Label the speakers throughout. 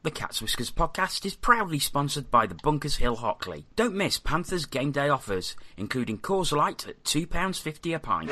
Speaker 1: The Cat's Whiskers podcast is proudly sponsored by the Bunkers Hill Hockley. Don't miss Panthers game day offers, including Coors Light at £2.50 a pint.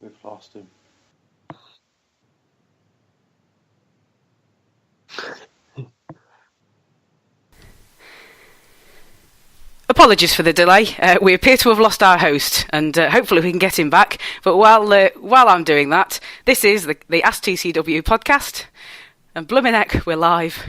Speaker 2: We've lost him.
Speaker 3: Apologies for the delay. We appear to have lost our host, and hopefully we can get him back. But while I'm doing that, this is the Ask TCW podcast, and bloomin' heck, we're live.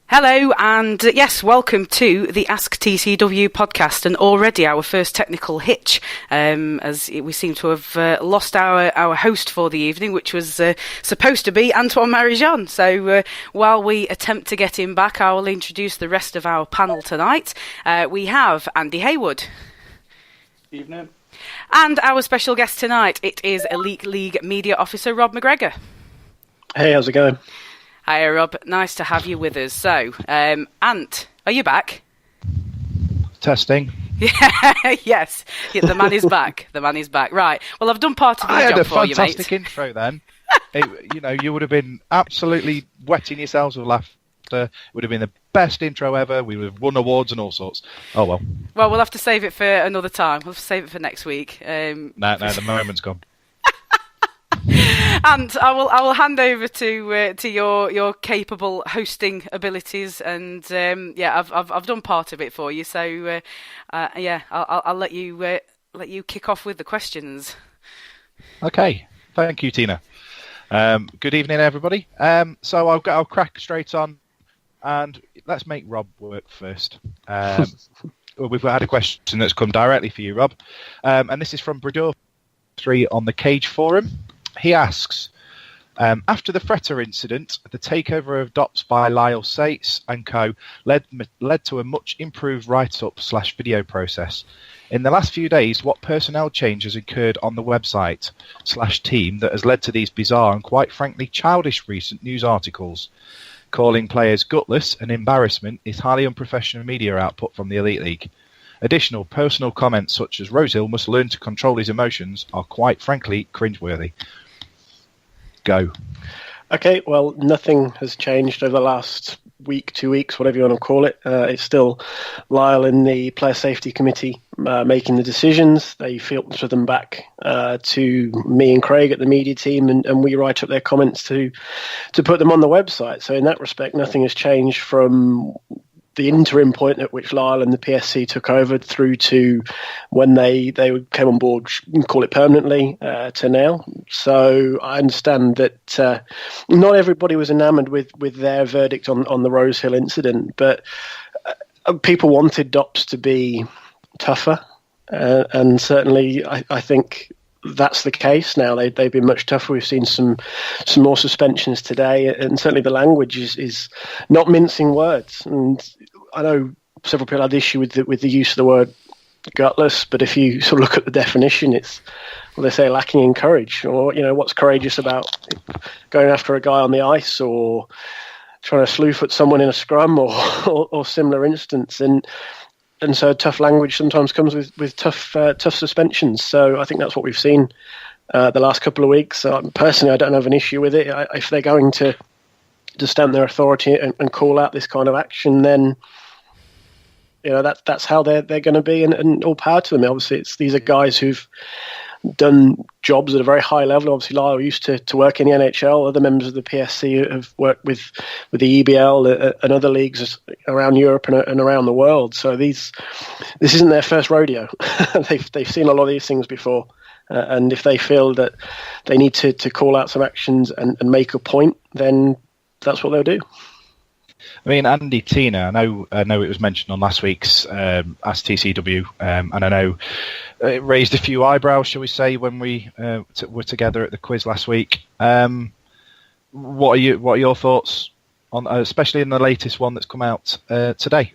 Speaker 3: Hello, and yes, welcome to the Ask TCW podcast, and already our first technical hitch, as we seem to have lost our host for the evening, which was supposed to be Antoine Marie-Jeanne. So while we attempt to get him back, I will introduce the rest of our panel tonight. We have Andy Haywood.
Speaker 2: Evening.
Speaker 3: And our special guest tonight, it is Elite League Media Officer Rob McGregor.
Speaker 4: Hey, how's it going?
Speaker 3: Hi, Rob. Nice to have you with us. So, Ant, are you back?
Speaker 5: Testing.
Speaker 3: Yeah, yes. Yeah, the man is back. The man is back. Right. Well, I've done part of the job for you, mate.
Speaker 5: I had a fantastic intro then. You would have been absolutely wetting yourselves with laughter. It would have been the best intro ever. We would have won awards and all sorts. Oh, well.
Speaker 3: Well, we'll have to save it for another time. We'll have to save it for next week.
Speaker 5: No, the moment's gone.
Speaker 3: And I will hand over to your capable hosting abilities, and I've done part of it for you. So I'll let you kick off with the questions.
Speaker 5: Okay, thank you, Tina. Good evening, everybody. So I'll crack straight on, and let's make Rob work first. We've had a question that's come directly for you, Rob, and this is from Brador 3 on the Cage Forum. He asks, after the Fretter incident, the takeover of DOPS by Lyle Sates and co. led to a much improved write-up/video process. In the last few days, what personnel change has occurred on the website/team that has led to these bizarre and quite frankly childish recent news articles? Calling players gutless and embarrassment is highly unprofessional media output from the Elite League. Additional personal comments such as Rosehill must learn to control his emotions are quite frankly cringeworthy. Go.
Speaker 4: Okay, well, nothing has changed over the last week, 2 weeks, whatever you want to call it. It's still Lyle in the Player Safety Committee making the decisions. They filter them back to me and Craig at the media team, and we write up their comments to put them on the website. So in that respect, nothing has changed from the interim point at which Lyle and the PSC took over through to when they came on board, call it permanently, to now. So I understand that not everybody was enamoured with their verdict on the Rosehill incident, but people wanted DOPS to be tougher, and certainly I think that's the case now. They've been much tougher. We've seen some more suspensions today, and certainly the language is not mincing words. And I know several people had issue with the use of the word gutless, but if you sort of look at the definition, it's, well, they say lacking in courage, or what's courageous about going after a guy on the ice or trying to slew foot someone in a scrum or similar instance, and so tough language sometimes comes with tough suspensions. So I think that's what we've seen the last couple of weeks. So personally, I don't have an issue with it. If they're going to stamp their authority and call out this kind of action, then that's how they're going to be, and all power to them. Obviously, these are guys who've done jobs at a very high level. Obviously, Lyle used to work in the NHL. Other members of the PSC have worked with the EBL and other leagues around Europe and around the world. So this isn't their first rodeo. They've seen a lot of these things before. And if they feel that they need to call out some actions and make a point, then that's what they'll do.
Speaker 5: I mean, Andy, Tina, I know it was mentioned on last week's Ask TCW, and I know it raised a few eyebrows, shall we say, when we were together at the quiz last week. What are your thoughts on, especially in the latest one that's come out today?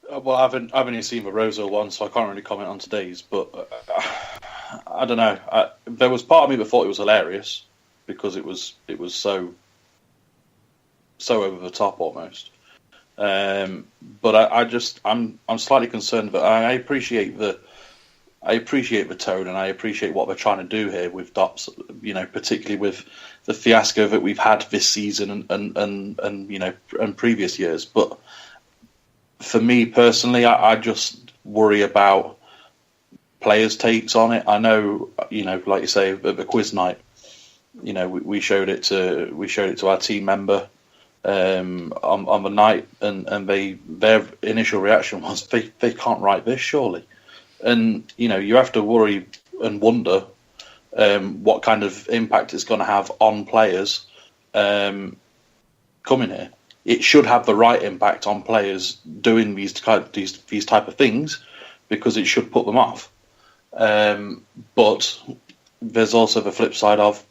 Speaker 2: Well, I've only seen the Rosehill one, so I can't really comment on today's. But I don't know. There was part of me that thought it was hilarious because it was so over the top almost. But I'm slightly concerned. But I appreciate the tone, and I appreciate what they're trying to do here with DOPS. You know, particularly with the fiasco that we've had this season and previous years. But for me personally, I just worry about players' takes on it. I know, like you say, at the quiz night, we showed it to our team member on the night, and their initial reaction was they can't write this surely, and you have to worry and wonder what kind of impact it's going to have on players coming here. It should have the right impact on players doing these type of things, because it should put them off. But there's also the flip side of,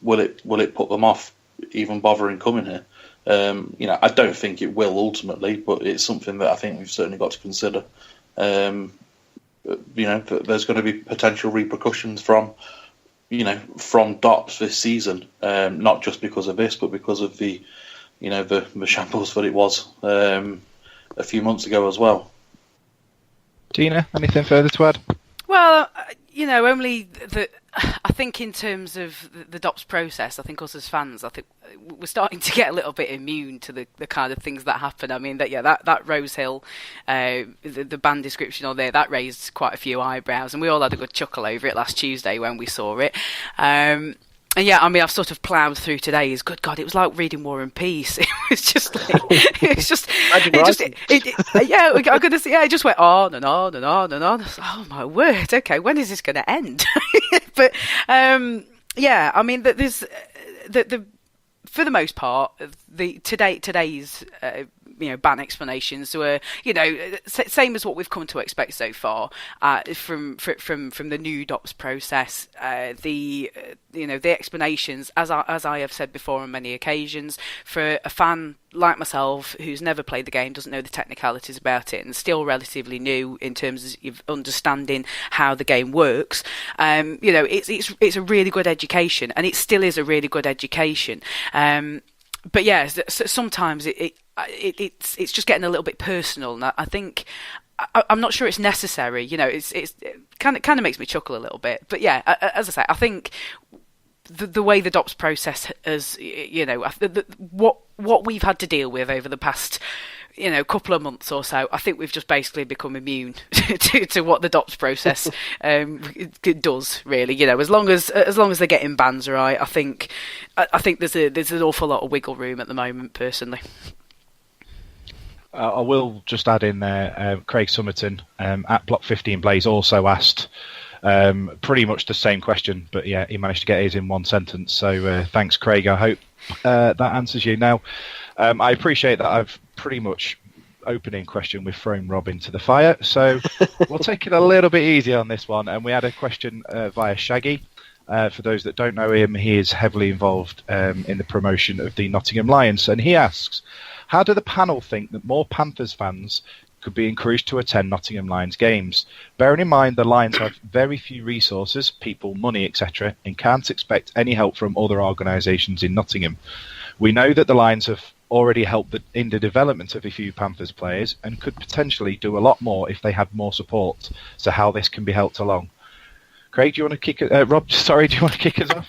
Speaker 2: will it put them off even bothering coming here? I don't think it will ultimately, but it's something that I think we've certainly got to consider. There's going to be potential repercussions from DOPS this season, not just because of this, but because of the shambles that it was a few months ago as well.
Speaker 5: Tina, anything further to add?
Speaker 3: Well, only that I think in terms of the DOPS process, I think us as fans, I think we're starting to get a little bit immune to the kind of things that happen. I mean, that Rosehill, the band description on there, that raised quite a few eyebrows, and we all had a good chuckle over it last Tuesday when we saw it. And yeah, I mean, I've sort of ploughed through today's. Good God, it was like reading War and Peace. It was just like, it just went on and on and on and on. Oh my word! Okay, when is this going to end? But yeah, I mean, there's the for the most part, today's ban explanations were same as what we've come to expect so far from the new DOPS process. The explanations, as I have said before on many occasions, for a fan like myself who's never played the game, doesn't know the technicalities about it, and still relatively new in terms of understanding how the game works. It's a really good education, and it still is a really good education. But yeah, sometimes it's just getting a little bit personal, and I think I'm not sure it's necessary. It kind of makes me chuckle a little bit. But yeah, as I say, I think the way the DOPS process has, what we've had to deal with over the past couple of months or so, I think we've just basically become immune to what the DOPS process does. Really, as long as they're getting bans right, I think there's an awful lot of wiggle room at the moment, personally.
Speaker 5: I will just add in there, Craig Summerton at Block 15 Blaze also asked pretty much the same question, but yeah, he managed to get his in one sentence. So thanks, Craig. I hope that answers you. Now, I appreciate that I've pretty much opening question we've thrown Rob into the fire, so we'll take it a little bit easy on this one. And we had a question via Shaggy. For those that don't know him, he is heavily involved in the promotion of the Nottingham Lions, and he asks, how do the panel think that more Panthers fans could be encouraged to attend Nottingham Lions games? Bearing in mind the Lions have very few resources, people, money, etc., and can't expect any help from other organisations in Nottingham. We know that the Lions have already helped in the development of a few Panthers players and could potentially do a lot more if they had more support. So how this can be helped along? Craig, do you want to kick it? Rob, sorry, do you want to kick us off?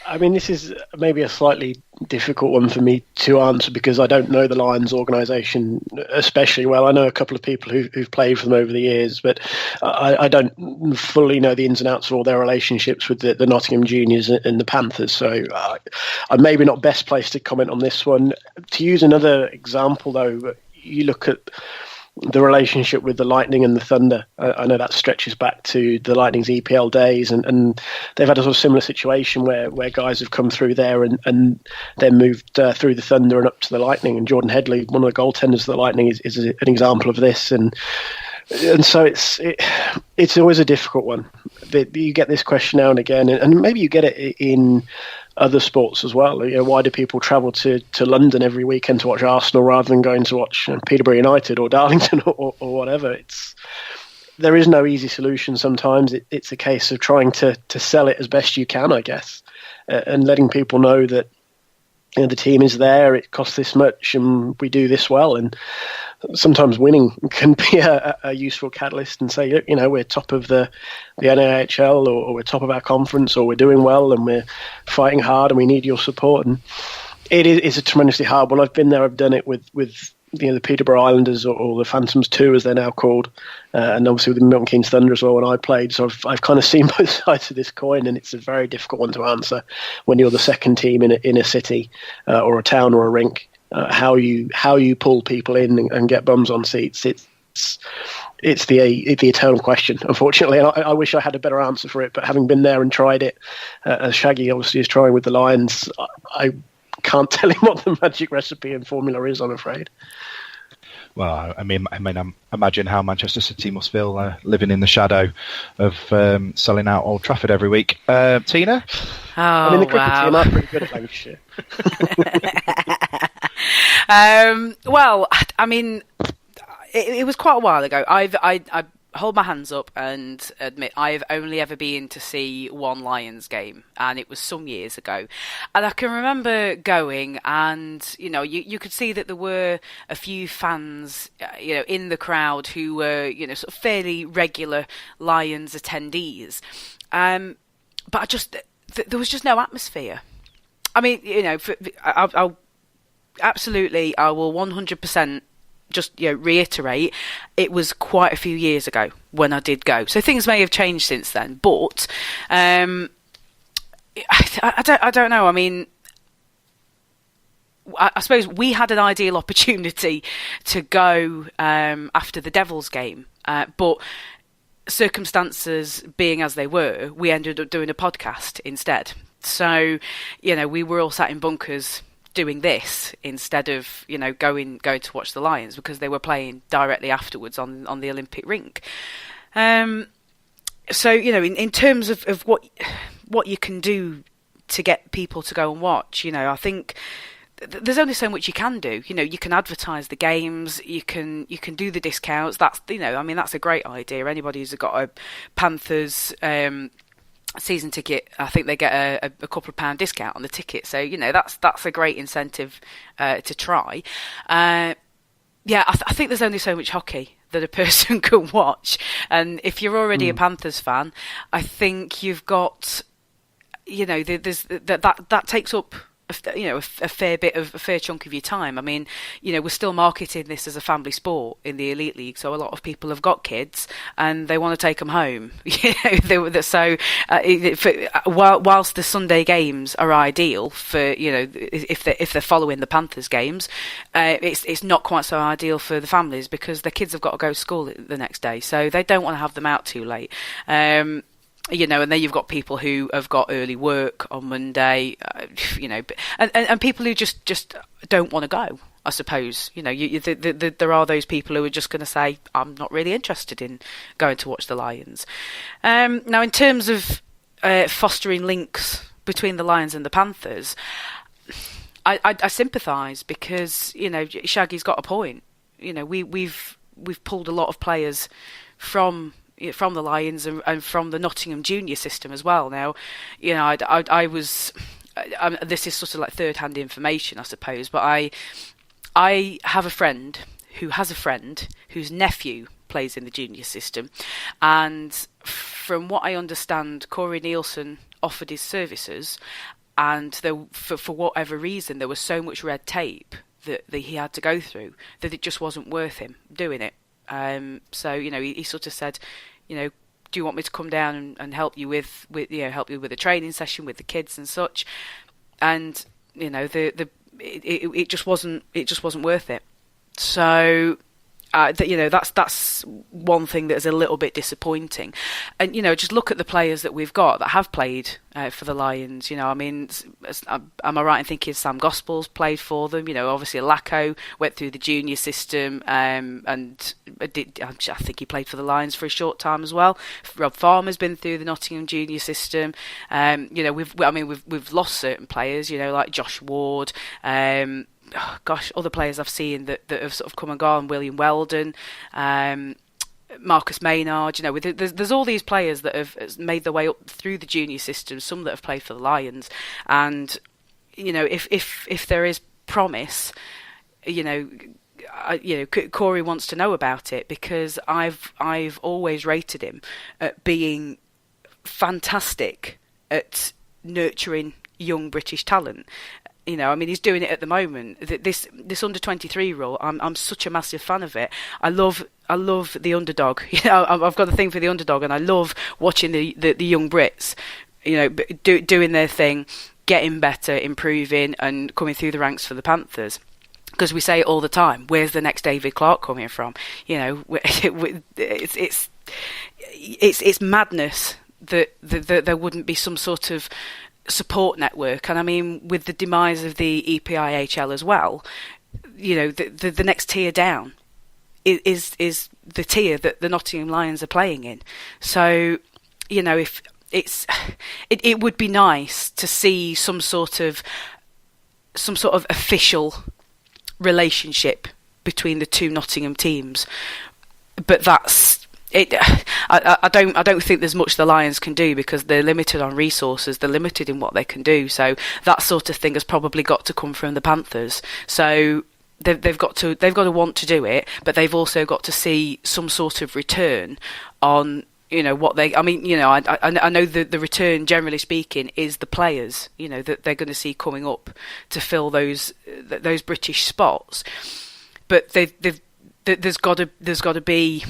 Speaker 4: I mean, this is maybe a slightly difficult one for me to answer because I don't know the Lions organisation especially well. I know a couple of people who've played for them over the years, but I don't fully know the ins and outs of all their relationships with the Nottingham Juniors and the Panthers. So I'm maybe not best placed to comment on this one. To use another example, though, you look at the relationship with the Lightning and the Thunder. I know that stretches back to the Lightning's EPL days, and they've had a sort of similar situation where guys have come through there and then moved through the Thunder and up to the Lightning. And Jordan Headley, one of the goaltenders of the Lightning, is an example of this. And so it's always a difficult one. You get this question now and again, and maybe you get it in other sports as well. Why do people travel to London every weekend to watch Arsenal rather than going to watch Peterborough United or Darlington or whatever? There is no easy solution. Sometimes it's a case of trying to sell it as best you can, I guess, and letting people know that the team is there, it costs this much, and we do this well. And sometimes winning can be a useful catalyst and say, we're top of the EIHL, or we're top of our conference, or we're doing well and we're fighting hard and we need your support. And it is a tremendously hard one. I've been there, I've done it with the Peterborough Islanders, or the Phantoms 2 as they're now called, and obviously with the Milton Keynes Thunder as well when I played. So I've kind of seen both sides of this coin, and it's a very difficult one to answer when you're the second team in a city or a town or a rink. How you pull people in and get bums on seats. It's the eternal question, unfortunately. And I wish I had a better answer for it, but having been there and tried it, as Shaggy obviously is trying with the Lions, I can't tell him what the magic recipe and formula is, I'm afraid.
Speaker 5: Well, I imagine how Manchester City must feel living in the shadow of selling out Old Trafford every week. Tina?
Speaker 4: The cricket team are pretty good at Lancashire.
Speaker 3: Well, it was quite a while ago. I hold my hands up and admit I've only ever been to see one Lions game, and it was some years ago. And I can remember going, and you could see that there were a few fans, in the crowd who were, sort of fairly regular Lions attendees. But there was just no atmosphere. I mean, I'll absolutely, I will 100%. Just reiterate, it was quite a few years ago when I did go, so things may have changed since then. But I don't know. I mean, I suppose we had an ideal opportunity to go after the Devils game, but circumstances being as they were, we ended up doing a podcast instead. So we were all sat in bunkers doing this instead of going to watch the Lions, because they were playing directly afterwards on the Olympic rink. So in terms of what you can do to get people to go and watch, I think there's only so much you can do. You can advertise the games, you can do the discounts. That's that's a great idea. Anybody who's got a Panthers season ticket, I think they get a couple of pound discount on the ticket. So that's a great incentive to try. I think there's only so much hockey that a person can watch, and if you're already a Panthers fan, I think you've got there's that takes up a fair chunk of your time. I mean, we're still marketing this as a family sport in the Elite League, so a lot of people have got kids and they want to take them home. Whilst the Sunday games are ideal for if they're following the Panthers games, it's not quite so ideal for the families, because their kids have got to go to school the next day, so they don't want to have them out too late. And then you've got people who have got early work on Monday, and people who just don't want to go, I suppose. There are those people who are just going to say, I'm not really interested in going to watch the Lions. Now, in terms of fostering links between the Lions and the Panthers, I sympathise, because, Shaggy's got a point. We've pulled a lot of players from the Lions and from the Nottingham junior system as well. Now, I was, this is sort of like third-hand information, I suppose, but I have a friend who has a friend whose nephew plays in the junior system, and from what I understand, Corey Nielsen offered his services, and for whatever reason, there was so much red tape that he had to go through that it just wasn't worth him doing it. So he sort of said, do you want me to come down and help you with help you with a training session with the kids and such? And it just wasn't worth it. So that's one thing that is a little bit disappointing. And just look at the players that we've got that have played for the Lions. I mean, am I right in thinking Sam Gospel's played for them? Obviously Lacko went through the junior system, and I think he played for the Lions for a short time as well. Rob Farmer's been through the Nottingham junior system. We've lost certain players, like Josh Ward. Other players I've seen that have sort of come and gone. William Weldon, Marcus Maynard. There's all these players that have made their way up through the junior system. Some that have played for the Lions, and if there is promise, Corey wants to know about it, because I've always rated him at being fantastic at nurturing young British talent. He's doing it at the moment. This under-23 rule, I'm such a massive fan of it. I love the underdog. I've got a thing for the underdog, and I love watching the young Brits, doing their thing, getting better, improving, and coming through the ranks for the Panthers. Because we say it all the time. Where's the next David Clark coming from? It's madness that there wouldn't be some sort of support network. And I mean, with the demise of the EIHL as well, the next tier down is the tier that the Nottingham Lions are playing in. So if it would be nice to see some sort of official relationship between the two Nottingham teams, but that's it. I don't think there's much the Lions can do, because they're limited on resources. They're limited in what they can do. So that sort of thing has probably got to come from the Panthers. So they've got to want to do it, but they've also got to see some sort of return on what they. I mean, I know the return, generally speaking, is the players. That they're going to see coming up to fill those British spots. But there's got to be.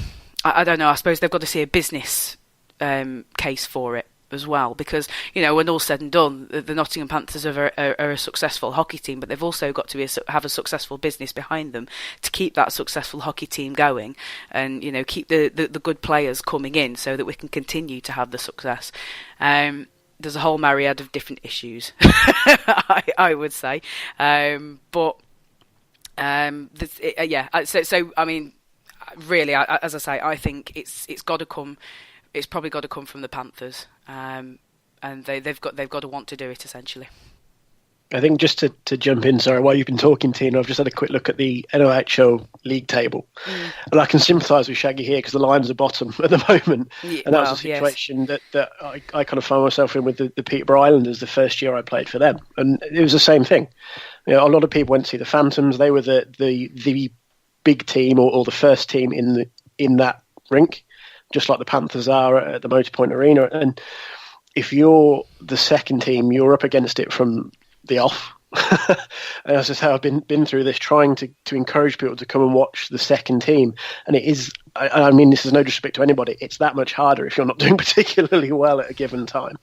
Speaker 3: I don't know. I suppose they've got to see a business case for it as well, because when all's said and done, the Nottingham Panthers are a successful hockey team, but they've also got to have a successful business behind them to keep that successful hockey team going, and keep the good players coming in, so that we can continue to have the success. There's a whole myriad of different issues, I would say, but So I mean, really, as I say, I think it's got to come. It's probably got to come from the Panthers, and they've got to want to do it, essentially.
Speaker 4: I think, just to jump in, sorry, while you've been talking, Tina, I've just had a quick look at the EIHL league table, and I can sympathise with Shaggy here, because the Lions are bottom at the moment, and that was a situation that I kind of found myself in with the Peterborough Islanders the first year I played for them, and it was the same thing. A lot of people went to see the Phantoms. They were the big team, or the first team in that rink, just like the Panthers are at the Motorpoint Arena. And if you're the second team, you're up against it from the off. And that's just how I've been through this, trying to encourage people to come and watch the second team. And it is, I mean, this is no disrespect to anybody, it's that much harder if you're not doing particularly well at a given time,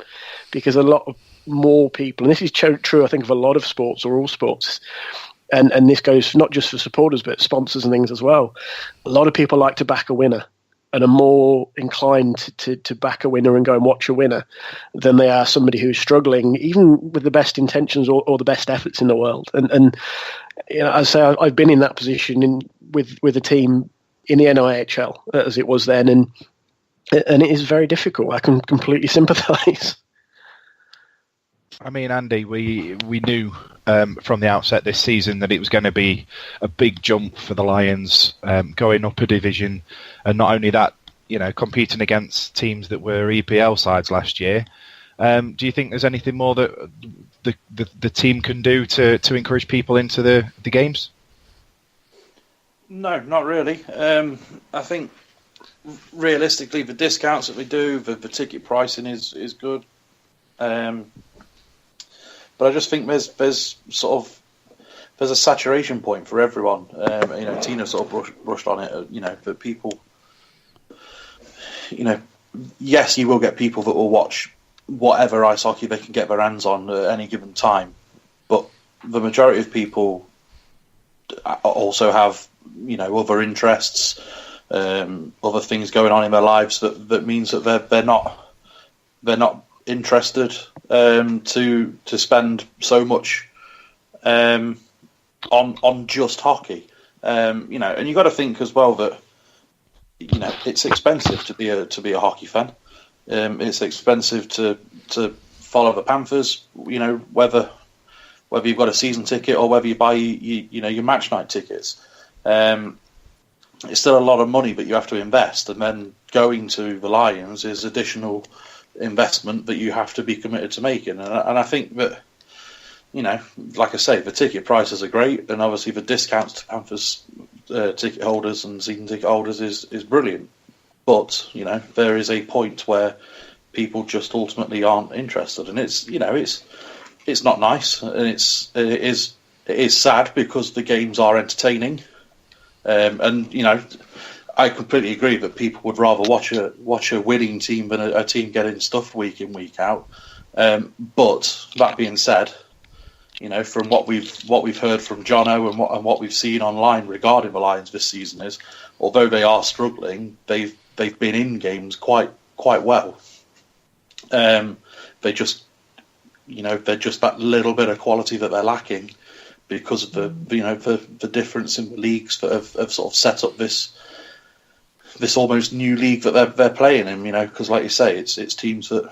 Speaker 4: because a lot of more people, and this is true I think of a lot of sports, or all sports, and this goes not just for supporters but sponsors and things as well. A lot of people like to back a winner, and are more inclined to back a winner and go and watch a winner than they are somebody who's struggling, even with the best intentions or the best efforts in the world. And as I say, I've been in that position with a team in the NIHL as it was then, and it is very difficult. I can completely sympathise.
Speaker 5: I mean, Andy, we knew from the outset this season that it was going to be a big jump for the Lions, going up a division, and not only that, competing against teams that were EPL sides last year. Do you think there's anything more that the team can do to encourage people into the games?
Speaker 2: No, not really. I think realistically, the discounts that we do, the ticket pricing is good. But I just think there's a saturation point for everyone. Tina sort of brushed on it. That people, yes, you will get people that will watch whatever ice hockey they can get their hands on at any given time. But the majority of people also have other interests, other things going on in their lives that means that they're not interested to spend so much on just hockey. And you've got to think as well that it's expensive to be a hockey fan. It's expensive to follow the Panthers. Whether you've got a season ticket or whether you buy your match night tickets. It's still a lot of money that you have to invest, and then going to the Lions is additional investment that you have to be committed to making. And I think that, like I say, the ticket prices are great, and obviously the discounts to Panthers ticket holders and season ticket holders is brilliant. But there is a point where people just ultimately aren't interested, and it's not nice, and it is sad because the games are entertaining. I completely agree that people would rather watch a winning team than a team getting stuffed week in, week out. But that being said, from what we've heard from Jono and what we've seen online regarding the Lions this season is, although they are struggling, they've been in games quite well. They're just that little bit of quality that they're lacking, because of the difference in the leagues that have sort of set up this almost new league that they're playing in. Because like you say, it's teams that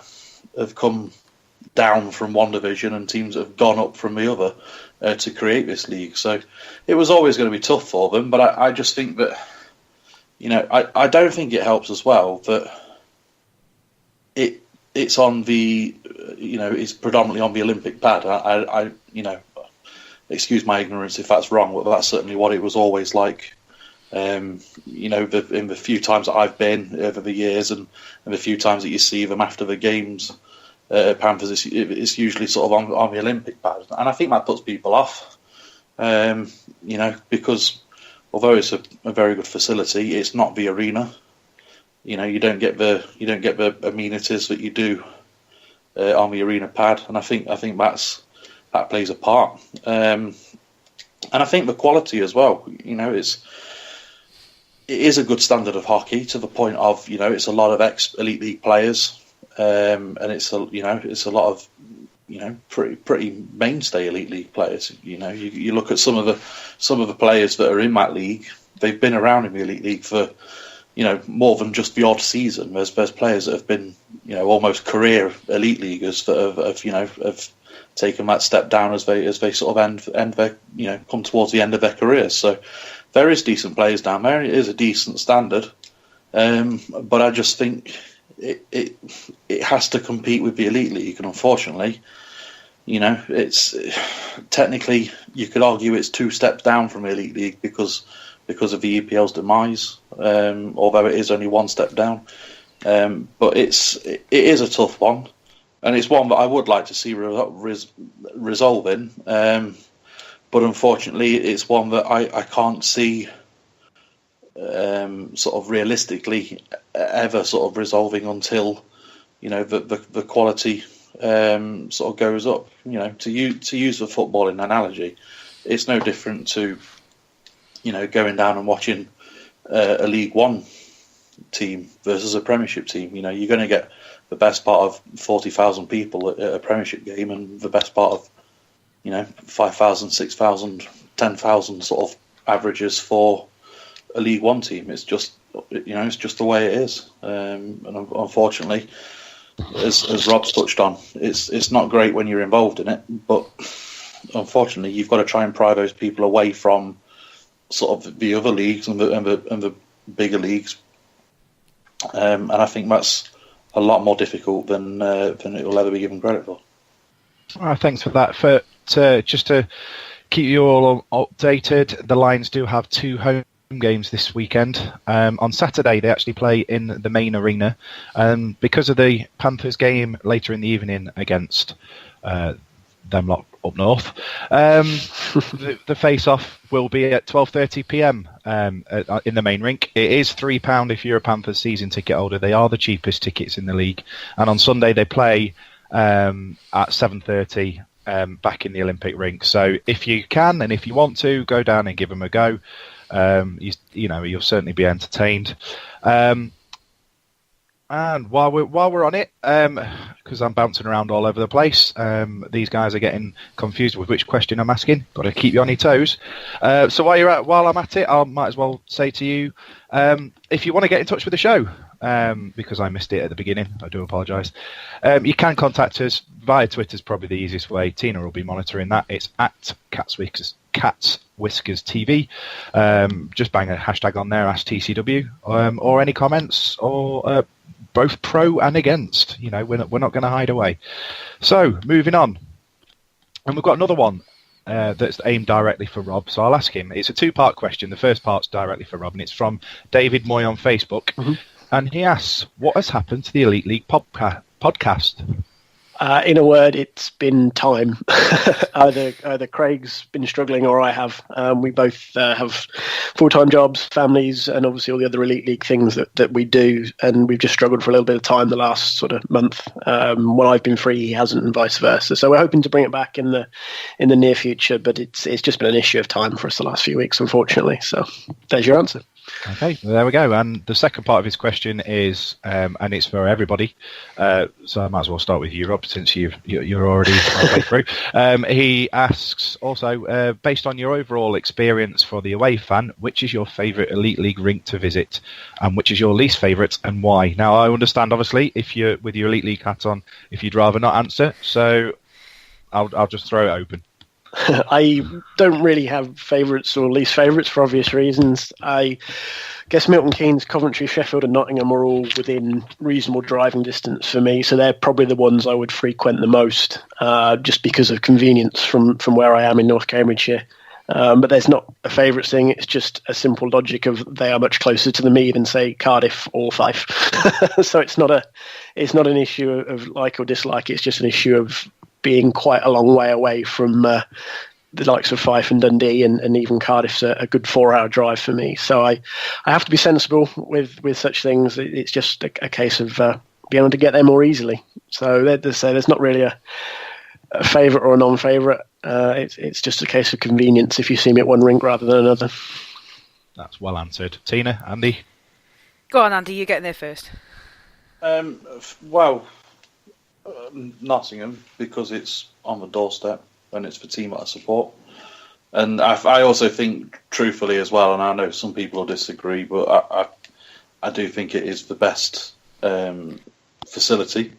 Speaker 2: have come down from one division and teams that have gone up from the other to create this league. So it was always going to be tough for them. But I just think that I don't think it helps as well that it's on the it's predominantly on the Olympic pad. I excuse my ignorance if that's wrong, but that's certainly what it was always like. In the few times that I've been over the years, and the few times that you see them after the games at Panthers, it's usually sort of on the Olympic pad, and I think that puts people off. Because although it's a very good facility, it's not the arena. You don't get the amenities that you do on the arena pad, and I think that plays a part. And I think the quality as well. It is a good standard of hockey, to the point of it's a lot of ex-Elite League players, and it's a lot of pretty mainstay Elite League players. You look at some of the players that are in that league. They've been around in the Elite League for more than just the odd season. There's players that have been almost career Elite Leaguers that have taken that step down as they sort of end their come towards the end of their careers. So there is decent players down there. It is a decent standard, but I just think it has to compete with the Elite League, and unfortunately, it's technically, you could argue it's 2 steps down from the Elite League because of the EPL's demise, although it is only 1 step down. But it is a tough one, and it's one that I would like to see resolving. But unfortunately, it's one that I can't see sort of realistically ever sort of resolving until the quality sort of goes up. To use the footballing analogy, it's no different to going down and watching a League One team versus a Premiership team. You're going to get the best part of 40,000 people at a Premiership game, and the best part of 5,000, 6,000, 10,000 sort of averages for a League One team. It's just it's just the way it is, and unfortunately, as Rob's touched on, it's not great when you're involved in it. But unfortunately, you've got to try and pry those people away from sort of the other leagues and the bigger leagues, and I think that's a lot more difficult than it will ever be given credit for.
Speaker 5: Thanks for that. Just to keep you all updated, the Lions do have 2 home games this weekend. On Saturday, they actually play in the main arena. Because of the Panthers game later in the evening against them lot up north, the face-off will be at 12:30 p.m. In the main rink. It is £3 if you're a Panthers season ticket holder. They are the cheapest tickets in the league. And on Sunday, they play at 7:30 back in the Olympic rink. So if you can and if you want to, go down and give them a go. You'll certainly be entertained. And while we're on it, because I'm bouncing around all over the place, these guys are getting confused with which question I'm asking. Got to keep you on your toes. So while I'm at it, I might as well say to you, if you want to get in touch with the show, because I missed it at the beginning, I do apologise. You can contact us via Twitter. Is probably the easiest way. Tina will be monitoring that. It's at Cats Whiskers TV. Just bang a hashtag on there, Ask TCW, or any comments or. Both pro and against. We're not going to hide away. So, moving on. And we've got another one that's aimed directly for Rob, so I'll ask him. It's a two-part question. The first part's directly for Rob, and it's from David Moy on Facebook. Mm-hmm. And he asks, what has happened to the Elite League podcast?
Speaker 4: In a word, it's been time. Either Craig's been struggling or I have. We both have full-time jobs, families, and obviously all the other Elite League things that we do. And we've just struggled for a little bit of time the last sort of month. When I've been free, he hasn't, and vice versa. So we're hoping to bring it back in the near future. But it's just been an issue of time for us the last few weeks, unfortunately. So there's your answer.
Speaker 5: Okay, well, there we go. And the second part of his question is, and it's for everybody, so I might as well start with you, Rob, since you're already halfway through. He asks also, based on your overall experience for the away fan, which is your favourite Elite League rink to visit, and which is your least favourite, and why? Now, I understand, obviously, if you're with your Elite League hat on, if you'd rather not answer, so I'll just throw it open.
Speaker 4: I don't really have favourites or least favourites for obvious reasons. I guess Milton Keynes, Coventry, Sheffield and Nottingham are all within reasonable driving distance for me, so they're probably the ones I would frequent the most, just because of convenience from where I am in North Cambridgeshire. But there's not a favourites thing, it's just a simple logic of they are much closer to me than, say, Cardiff or Fife. So it's not an issue of like or dislike, it's just an issue of being quite a long way away from the likes of Fife and Dundee, and even Cardiff's a good 4-hour drive for me. So I have to be sensible with such things. It's just a case of being able to get there more easily. So there's not really a favourite or a non-favourite. It's just a case of convenience if you see me at one rink rather than another.
Speaker 5: That's well answered. Tina, Andy?
Speaker 3: Go on, Andy, you're getting there first.
Speaker 2: Nottingham, because it's on the doorstep and it's the team that I support. And I also think, truthfully as well, and I know some people will disagree, but I do think it is the best facility.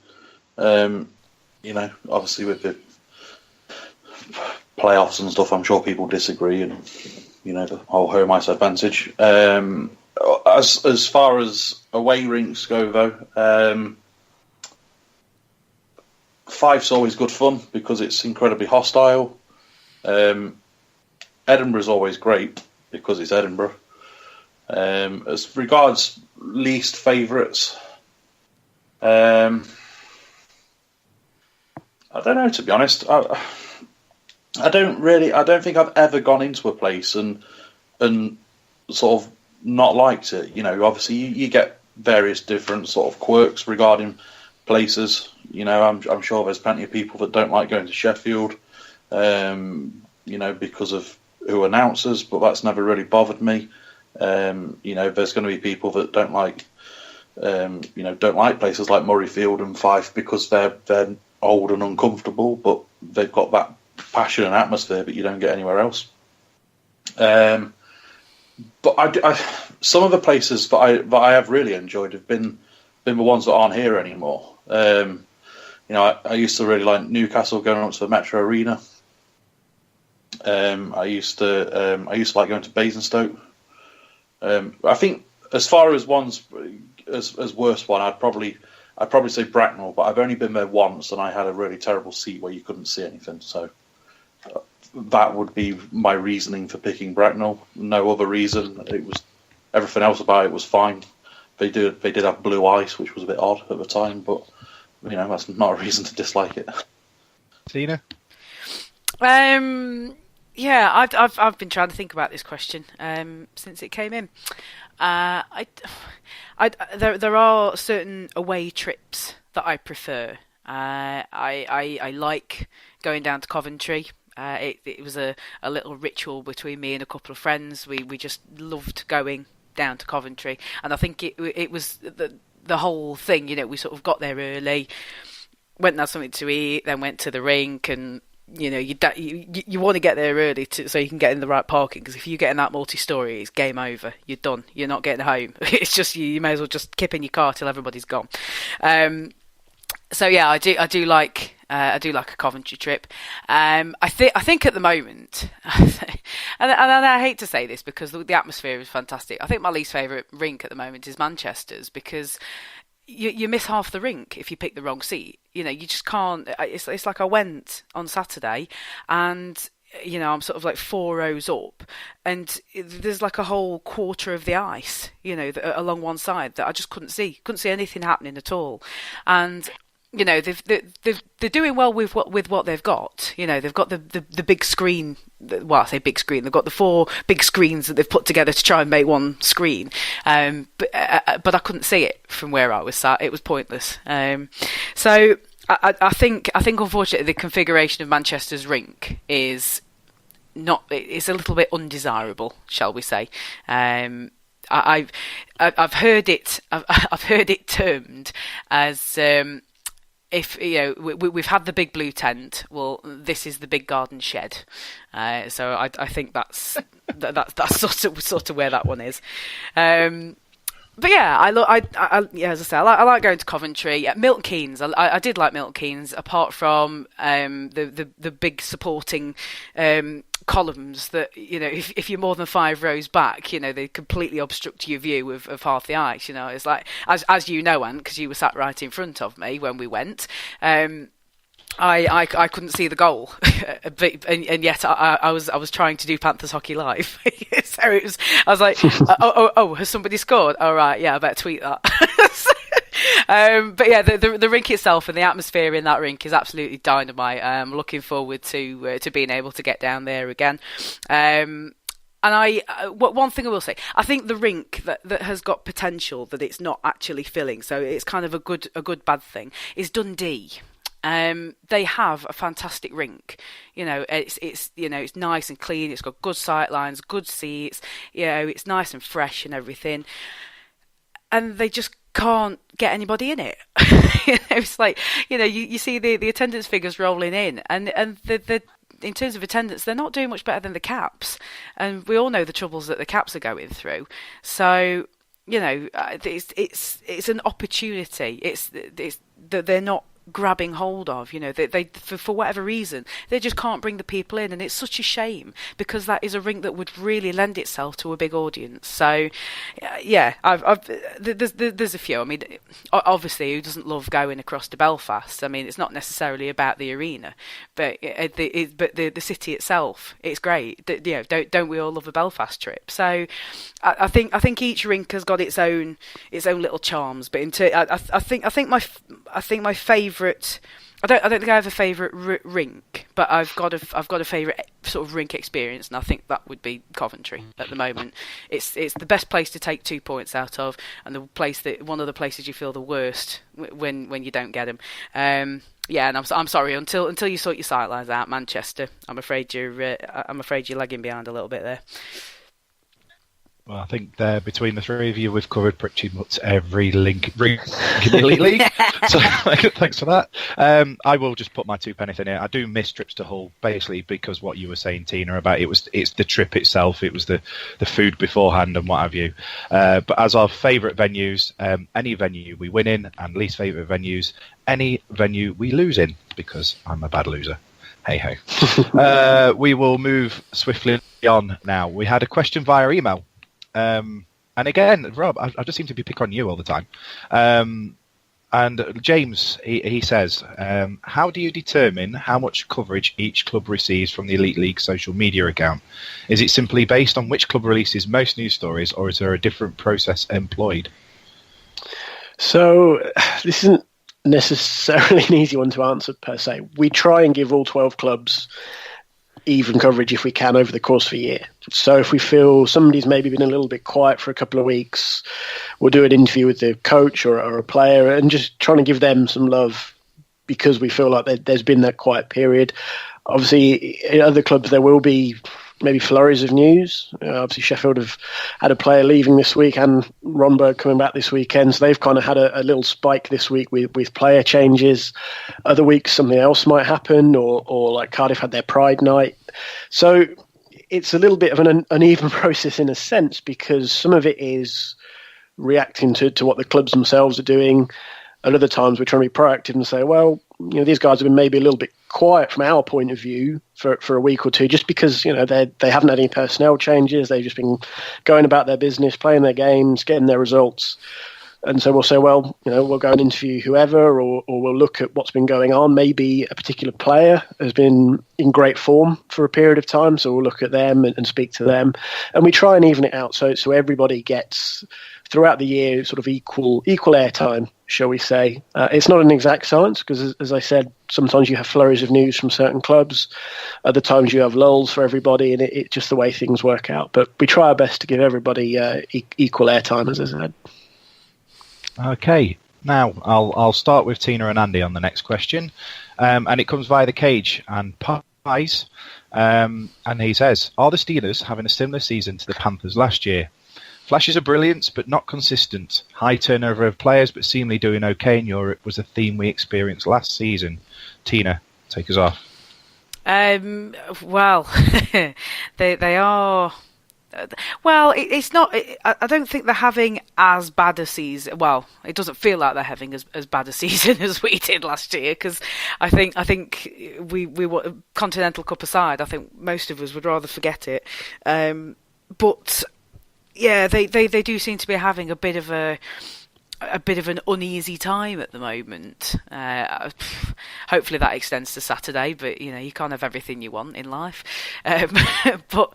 Speaker 2: Obviously with the playoffs and stuff, I'm sure people disagree, and the whole home ice advantage. As far as away rinks go, though, Fife's always good fun because it's incredibly hostile. Edinburgh's always great because it's Edinburgh. As regards least favourites, I don't know, to be honest. I don't think I've ever gone into a place and sort of not liked it. Obviously you get various different sort of quirks regarding places. I'm sure there's plenty of people that don't like going to Sheffield, because of who announces, but that's never really bothered me. There's going to be people that don't like places like Murrayfield and Fife because they're old and uncomfortable, but they've got that passion and atmosphere that you don't get anywhere else. But some of the places that I have really enjoyed have been the ones that aren't here anymore. I used to really like Newcastle, going up to the Metro Arena. I used to like going to Basingstoke. I think as far as ones as worst one, I'd probably say Bracknell, but I've only been there once, and I had a really terrible seat where you couldn't see anything. So that would be my reasoning for picking Bracknell. No other reason. It was everything else about it was fine. They did have blue ice, which was a bit odd at the time, but that's not a reason to dislike it.
Speaker 5: Tina?
Speaker 3: Yeah, I've been trying to think about this question since it came in. There are certain away trips that I prefer. I like going down to Coventry. It was a little ritual between me and a couple of friends. We just loved going down to Coventry, and I think it was the whole thing. We sort of got there early, went and had something to eat, then went to the rink, and you want to get there early so you can get in the right parking, because if you get in that multi-story, it's game over. You're done. You're not getting home. It's just you may as well just kip in your car till everybody's gone. So yeah, I do like a Coventry trip. I think at the moment, and I hate to say this because the atmosphere is fantastic. I think my least favourite rink at the moment is Manchester's, because you miss half the rink if you pick the wrong seat. You just can't. It's like I went on Saturday, and I'm sort of like 4 rows up, and there's like a whole quarter of the ice, along one side that I just couldn't see anything happening at all, and. They're doing well with what they've got. They've got the big screen. Well, I say big screen. They've got the 4 big screens that they've put together to try and make one screen. But I couldn't see it from where I was sat. It was pointless. So I think unfortunately the configuration of Manchester's rink is not. It's a little bit undesirable, shall we say? I've heard it. I've heard it termed as. If we've had the big blue tent, well, this is the big garden shed. So I think that's sort of where that one is. But yeah, as I say, I like going to Coventry. Yeah, Milton Keynes, I did like Milton Keynes, apart from the big supporting columns that if you're more than 5 rows back, they completely obstruct your view of half the ice. It's like as you know, Ant, because you were sat right in front of me when we went. I couldn't see the goal, and yet I was trying to do Panthers Hockey Live. So it was. I was like, oh, has somebody scored? All right, yeah, I better tweet that. But yeah, the rink itself and the atmosphere in that rink is absolutely dynamite. I'm looking forward to being able to get down there again. And one thing I will say, I think the rink that has got potential that it's not actually filling, so it's kind of a good bad thing, is Dundee. They have a fantastic rink. It's nice and clean. It's got good sight lines, good seats. It's nice and fresh and everything. And they just can't get anybody in it. It's like you see the attendance figures rolling in, and the in terms of attendance, they're not doing much better than the Caps, and we all know the troubles that the Caps are going through. So it's an opportunity. It's that they're not grabbing hold of. They for whatever reason they just can't bring the people in, and it's such a shame because that is a rink that would really lend itself to a big audience. So yeah, there's a few. I mean, obviously, who doesn't love going across to Belfast? I mean, it's not necessarily about the arena, but the city itself, it's great. Don't we all love a Belfast trip? So I think each rink has got its own little charms. But I think my favourite. I don't think I have a favourite rink, but I've got a favourite sort of rink experience, and I think that would be Coventry at the moment. It's the best place to take 2 points out of, and one of the places you feel the worst when you don't get them. Yeah, and I'm sorry until you sort your sightlines out, Manchester. I'm afraid you're lagging behind a little bit there.
Speaker 5: Well, I think between the 3 of you, we've covered pretty much every rink in the Elite League. So thanks for that. I will just put my 2 pennies in here. I do miss trips to Hull, basically because what you were saying, Tina, about it's the trip itself. It was the food beforehand and what have you. But as our favourite venues, any venue we win in, and least favourite venues, any venue we lose in, because I'm a bad loser. Hey ho. We will move swiftly on now. We had a question via email. And again, Rob, I just seem to be picking on you all the time. And James, he says, how do you determine how much coverage each club receives from the Elite League social media account? Is it simply based on which club releases most news stories, or is there a different process employed?
Speaker 4: So this isn't necessarily an easy one to answer per se. We try and give all 12 clubs even coverage if we can over the course of a year. So if we feel somebody's maybe been a little bit quiet for a couple of weeks, we'll do an interview with the coach or a player and just trying to give them some love because we feel like there's been that quiet period. Obviously, in other clubs there will be maybe flurries of news. Obviously, Sheffield have had a player leaving this week and Ronberg coming back this weekend, so they've kind of had a little spike this week with player changes. Other weeks something else might happen, or like Cardiff had their Pride night. So it's a little bit of an uneven process in a sense, because some of it is reacting to what the clubs themselves are doing. At other times we're trying to be proactive and say, well, these guys have been maybe a little bit quiet from our point of view for a week or two, just because they haven't had any personnel changes. They've just been going about their business, playing their games, getting their results. And so we'll say, well, we'll go and interview whoever, or we'll look at what's been going on. Maybe a particular player has been in great form for a period of time, so we'll look at them and speak to them. And we try and even it out so everybody gets, throughout the year, sort of equal airtime, shall we say. It's not an exact science, because, as I said, sometimes you have flurries of news from certain clubs. Other times you have lulls for everybody, and it's just the way things work out. But we try our best to give everybody equal airtime, as I said.
Speaker 5: Okay, now I'll start with Tina and Andy on the next question, and it comes via the cage and Pies, and he says, are the Steelers having a similar season to the Panthers last year? Flashes of brilliance, but not consistent. High turnover of players, but seemingly doing okay in Europe was a theme we experienced last season. Tina, take us off.
Speaker 3: Well, they are. Well, it's not. I don't think they're having as bad a season. Well, it doesn't feel like they're having as bad a season as we did last year. Because I think we were, Continental Cup aside, I think most of us would rather forget it. But yeah, they do seem to be having a bit of an uneasy time at the moment. Hopefully that extends to Saturday. But you can't have everything you want in life. But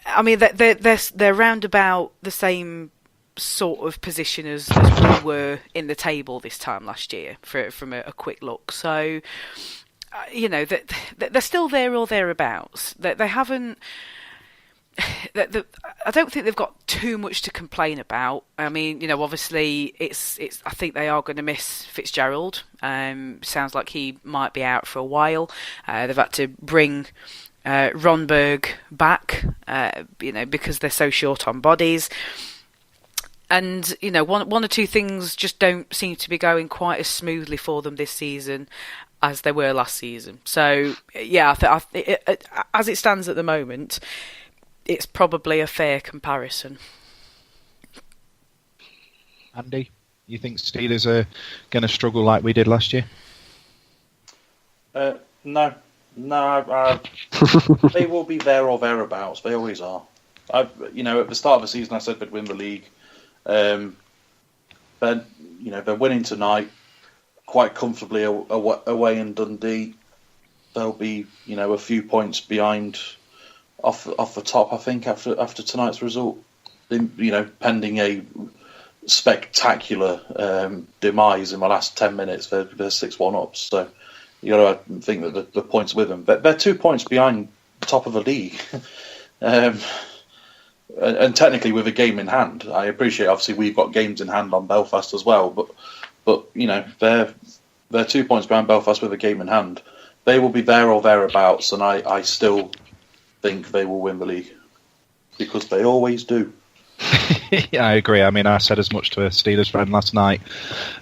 Speaker 3: I mean, they're round about the same sort of position as we were in the table this time last year, from a quick look. So, they're still there or thereabouts. They haven't. I don't think they've got too much to complain about. I mean, obviously, it's. I think they are going to miss Fitzgerald. Sounds like he might be out for a while. They've had to bring Ronberg back, because they're so short on bodies. And, one or two things just don't seem to be going quite as smoothly for them this season as they were last season. So, yeah, as it stands at the moment, it's probably a fair comparison.
Speaker 5: Andy, you think Steelers are going to struggle like we did last year?
Speaker 2: No, they will be there or thereabouts. They always are. At the start of the season, I said they'd win the league. They're winning tonight quite comfortably away in Dundee. They'll be, a few points behind off the top, I think, after tonight's result. Pending a spectacular demise in the last 10 minutes, they're 6-1 up. So you got to think that the points with them. They're 2 points behind the top of the league. And technically with a game in hand. I appreciate, obviously, we've got games in hand on Belfast as well, but they're 2 points behind Belfast with a game in hand. They will be there or thereabouts, and I still think they will win the league, because they always do.
Speaker 5: Yeah, I agree. I mean, I said as much to a Steelers fan last night.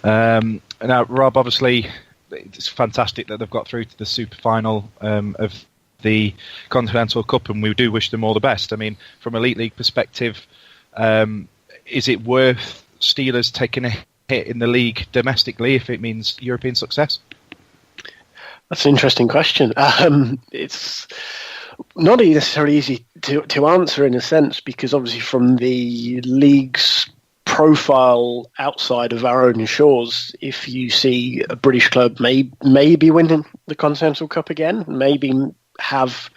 Speaker 5: Now, Rob, obviously, it's fantastic that they've got through to the super final of the Continental Cup, and we do wish them all the best. I mean, from Elite League perspective, is it worth Steelers taking a hit in the league domestically if it means European success?
Speaker 4: That's an interesting question. It's not necessarily easy to answer in a sense, because obviously from the league's profile outside of our own shores, if you see a British club maybe winning the Continental Cup again, maybe have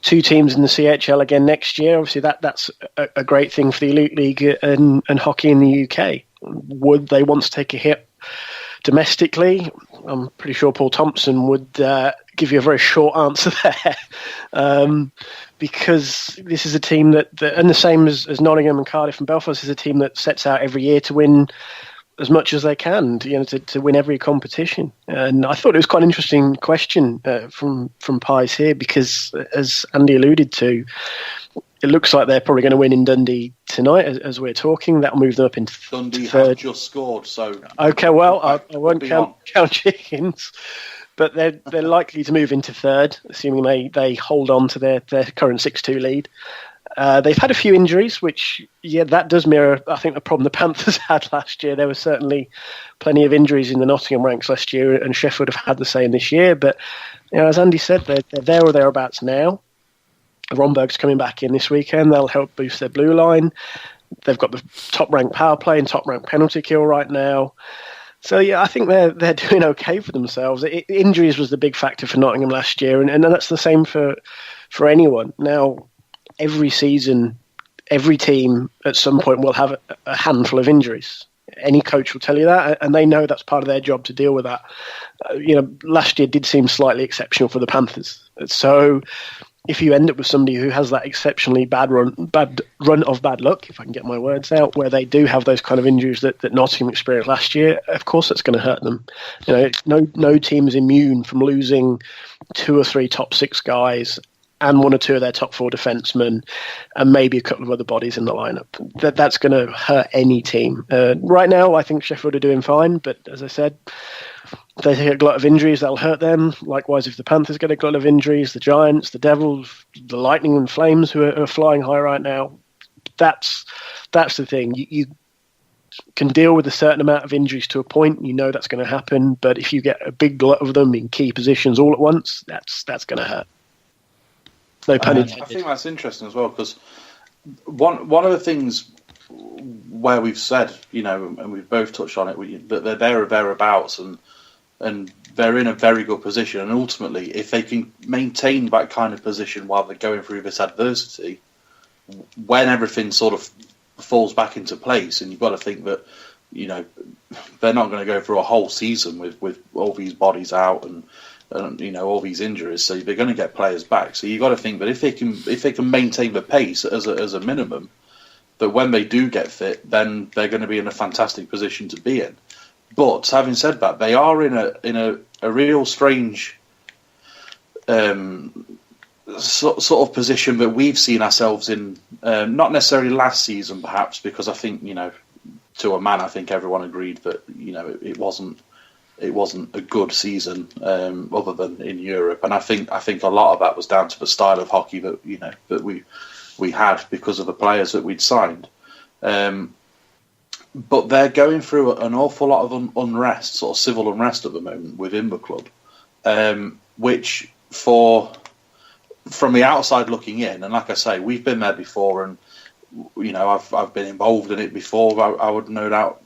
Speaker 4: two teams in the CHL again next year, obviously that's a great thing for the Elite League and hockey in the UK. Would they want to take a hit domestically? I'm pretty sure Paul Thompson would give you a very short answer there, because this is a team that and the same as Nottingham and Cardiff and Belfast, is a team that sets out every year to win as much as they can, to win every competition. And I thought it was quite an interesting question from Pies here, because as Andy alluded to, it looks like they're probably going to win in Dundee tonight as we're talking. That'll move them up into
Speaker 2: Dundee
Speaker 4: third.
Speaker 2: have just scored, so
Speaker 4: okay. Well, I won't count chickens, but they're likely to move into third, assuming they hold on to their current 6-2 lead. They've had a few injuries, which, that does mirror, I think, the problem the Panthers had last year. There were certainly plenty of injuries in the Nottingham ranks last year, and Sheffield have had the same this year. But as Andy said, they're there or thereabouts now. Romberg's coming back in this weekend. They'll help boost their blue line. They've got the top-ranked power play and top-ranked penalty kill right now. So, I think they're doing okay for themselves. Injuries was the big factor for Nottingham last year, and that's the same for anyone. Now, every season, every team at some point will have a handful of injuries. Any coach will tell you that, and they know that's part of their job to deal with that. Last year did seem slightly exceptional for the Panthers. So if you end up with somebody who has that exceptionally bad run of bad luck, if I can get my words out, where they do have those kind of injuries that Nottingham experienced last year, of course that's going to hurt them. No team is immune from losing 2 or 3 top 6 guys and 1 or 2 of their top 4 defensemen, and maybe a couple of other bodies in the lineup. That's going to hurt any team. Right now, I think Sheffield are doing fine, but as I said, if they take a glut of injuries, that'll hurt them. Likewise, if the Panthers get a glut of injuries, the Giants, the Devils, the Lightning and Flames, who are flying high right now, that's the thing. You can deal with a certain amount of injuries to a point. That's going to happen, but if you get a big glut of them in key positions all at once, that's going to hurt. No pun intended.
Speaker 2: I think that's interesting as well, because one of the things where we've said, and we've both touched on it, that they're there or thereabouts, and they're in a very good position. And ultimately, if they can maintain that kind of position while they're going through this adversity, when everything sort of falls back into place, and you've got to think that, they're not going to go through a whole season with all these bodies out and all these injuries, so they're going to get players back. So you've got to think that if they can maintain the pace as a minimum, that when they do get fit, then they're going to be in a fantastic position to be in. But having said that, they are in a real strange sort of position that we've seen ourselves in. Not necessarily last season, perhaps, because I think to a man, I think everyone agreed that it wasn't a good season, other than in Europe, and I think a lot of that was down to the style of hockey that we had because of the players that we'd signed. But they're going through an awful lot of unrest, sort of civil unrest at the moment within the club, which from the outside looking in, and like I say, we've been there before, and I've been involved in it before. I would no doubt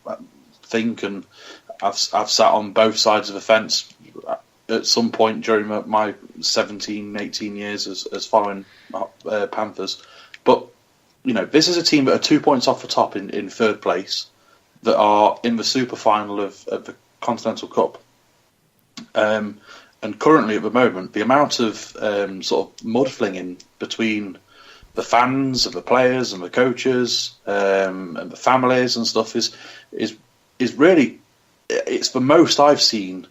Speaker 2: think, and I've sat on both sides of the fence at some point during my 17, 18 years as following Panthers. But this is a team that are 2 points off the top in third place, that are in the super final of the Continental Cup. And currently at the moment, the amount of sort of mud flinging between the fans and the players and the coaches and the families and stuff is really, it's the most I've seen,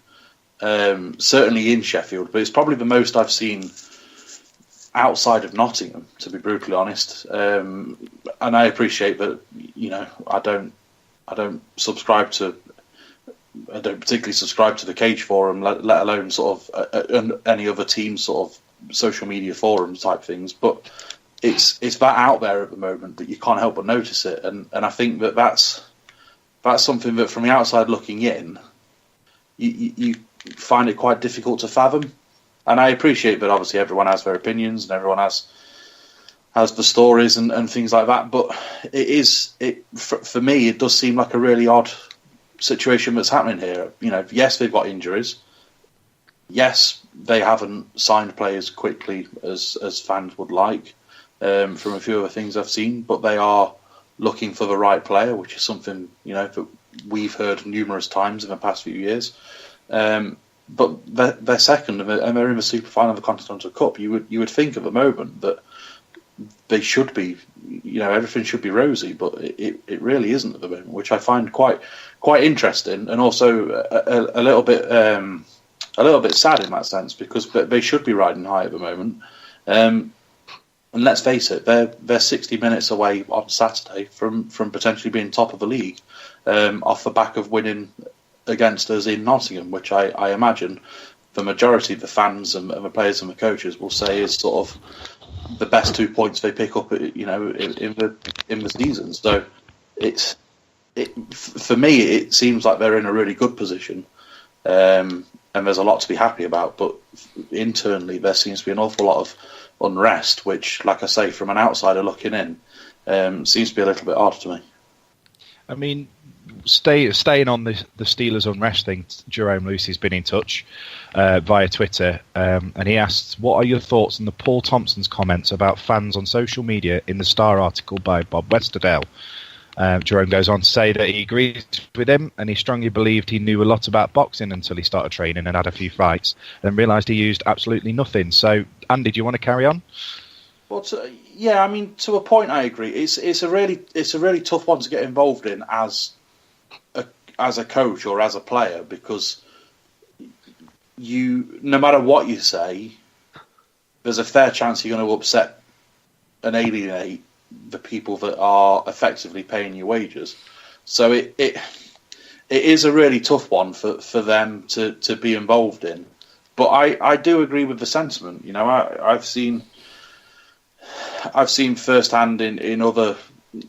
Speaker 2: certainly in Sheffield, but it's probably the most I've seen outside of Nottingham, to be brutally honest. And I appreciate that, I don't particularly subscribe to the Cage Forum, let alone sort of any other team sort of social media forums type things. But it's that out there at the moment that you can't help but notice it, and I think that's something that from the outside looking in, you find it quite difficult to fathom. And I appreciate that obviously everyone has their opinions and everyone has the stories and things like that. But for me, it does seem like a really odd situation that's happening here. Yes, they've got injuries. Yes, they haven't signed players quickly as fans would like, from a few of the things I've seen, but they are looking for the right player, which is something that we've heard numerous times in the past few years. But they're second, and they're in the super final of the Continental Cup. You would think at the moment that they should be, everything should be rosy, but it really isn't at the moment, which I find quite quite interesting, and also a little bit sad in that sense, because they should be riding high at the moment. And let's face it, they're 60 minutes away on Saturday from potentially being top of the league, off the back of winning against us in Nottingham, which I imagine the majority of the fans and the players and the coaches will say is sort of the best 2 points they pick up, in the season. So for me, it seems like they're in a really good position, and there's a lot to be happy about. But internally, there seems to be an awful lot of unrest, which, like I say, from an outsider looking in, seems to be a little bit odd to me.
Speaker 5: I mean, staying on the Steelers unrest thing, Jerome Lucy's been in touch via Twitter, and he asked, what are your thoughts on the Paul Thompson's comments about fans on social media in the Star article by Bob Westerdale? Jerome goes on to say that he agrees with him, and he strongly believed he knew a lot about boxing until he started training and had a few fights, then realised he used absolutely nothing. So, Andy, do you want to carry on?
Speaker 2: Well, yeah, I mean, to a point, I agree. It's a really tough one to get involved in as a coach or as a player, because no matter what you say, there's a fair chance you're going to upset and alienate the people that are effectively paying your wages. So it is a really tough one for them to be involved in. But I do agree with the sentiment. You know, I've seen firsthand in other,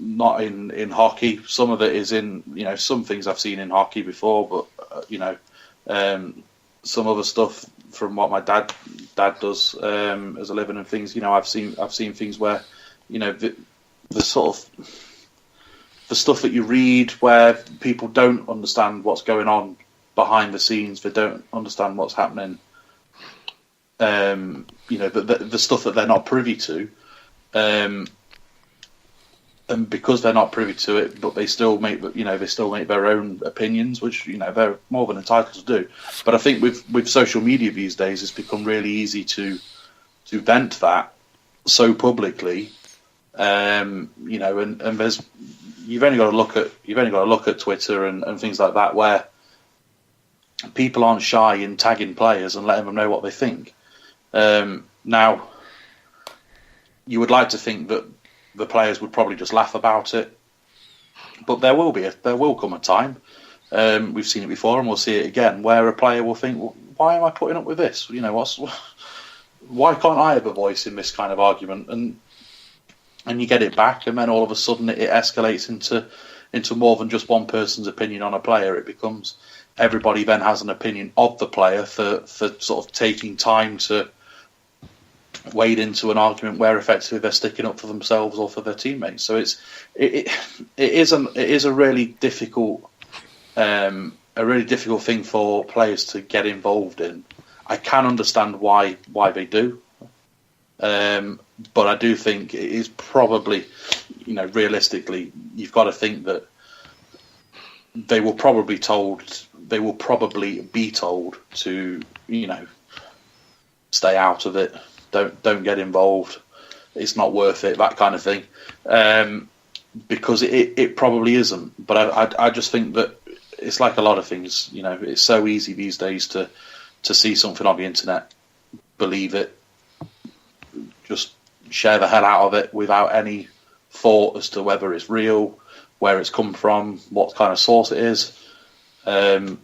Speaker 2: not in hockey. Some of it is in, some things I've seen in hockey before, but some other stuff from what my dad does as a living and things. I've seen things where, the sort of the stuff that you read where people don't understand what's going on behind the scenes. They don't understand what's happening. The stuff that they're not privy to. And because they're not privy to it, but they still make their own opinions, which they're more than entitled to do. But I think with social media these days, it's become really easy to vent that so publicly. And there's you've only got to look at Twitter and things like that, where people aren't shy in tagging players and letting them know what they think. Now, you would like to think that the players would probably just laugh about it, but there will come a time. We've seen it before, and we'll see it again, where a player will think, well, "Why am I putting up with this? Why can't I have a voice in this kind of argument?" And you get it back, and then all of a sudden it escalates into more than just one person's opinion on a player. It becomes everybody then has an opinion of the player for sort of taking time to wade into an argument where effectively they're sticking up for themselves or for their teammates. So it is a really difficult thing for players to get involved in. I can understand why they do, but I do think it is probably, realistically, you've got to think that they will probably be told to, stay out of it. Don't get involved. It's not worth it. That kind of thing, because it probably isn't. But I just think that it's like a lot of things. It's so easy these days to see something on the internet, believe it, just share the hell out of it without any thought as to whether it's real, where it's come from, what kind of source it is, and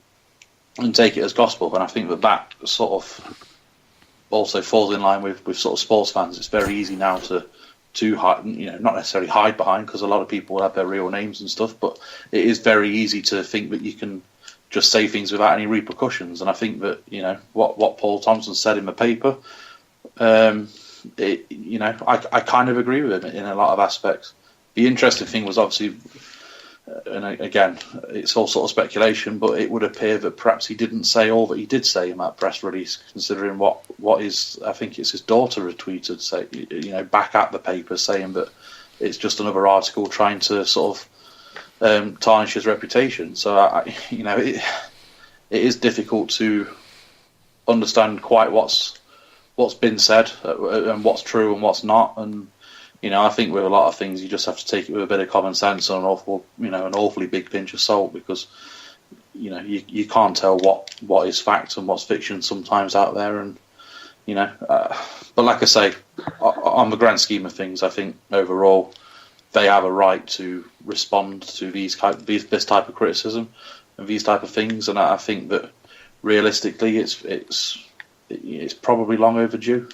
Speaker 2: take it as gospel. And I think that sort of also falls in line with sort of sports fans. It's very easy now to hide, not necessarily hide behind, because a lot of people have their real names and stuff, but it is very easy to think that you can just say things without any repercussions. And I think that, what Paul Thompson said in the paper, I kind of agree with him in a lot of aspects. The interesting thing was obviously, and again, it's all sort of speculation, but it would appear that perhaps he didn't say all that he did say in that press release, considering what is, I think it's his daughter retweeted, say, back at the paper, saying that it's just another article trying to sort of tarnish his reputation. So it is difficult to understand quite what's been said and what's true and what's not. And I think with a lot of things, you just have to take it with a bit of common sense and an awfully big pinch of salt, because you can't tell what is fact and what's fiction sometimes out there, and but like I say, on the grand scheme of things, I think overall they have a right to respond to this type of criticism and these type of things, and I think that realistically, it's probably long overdue.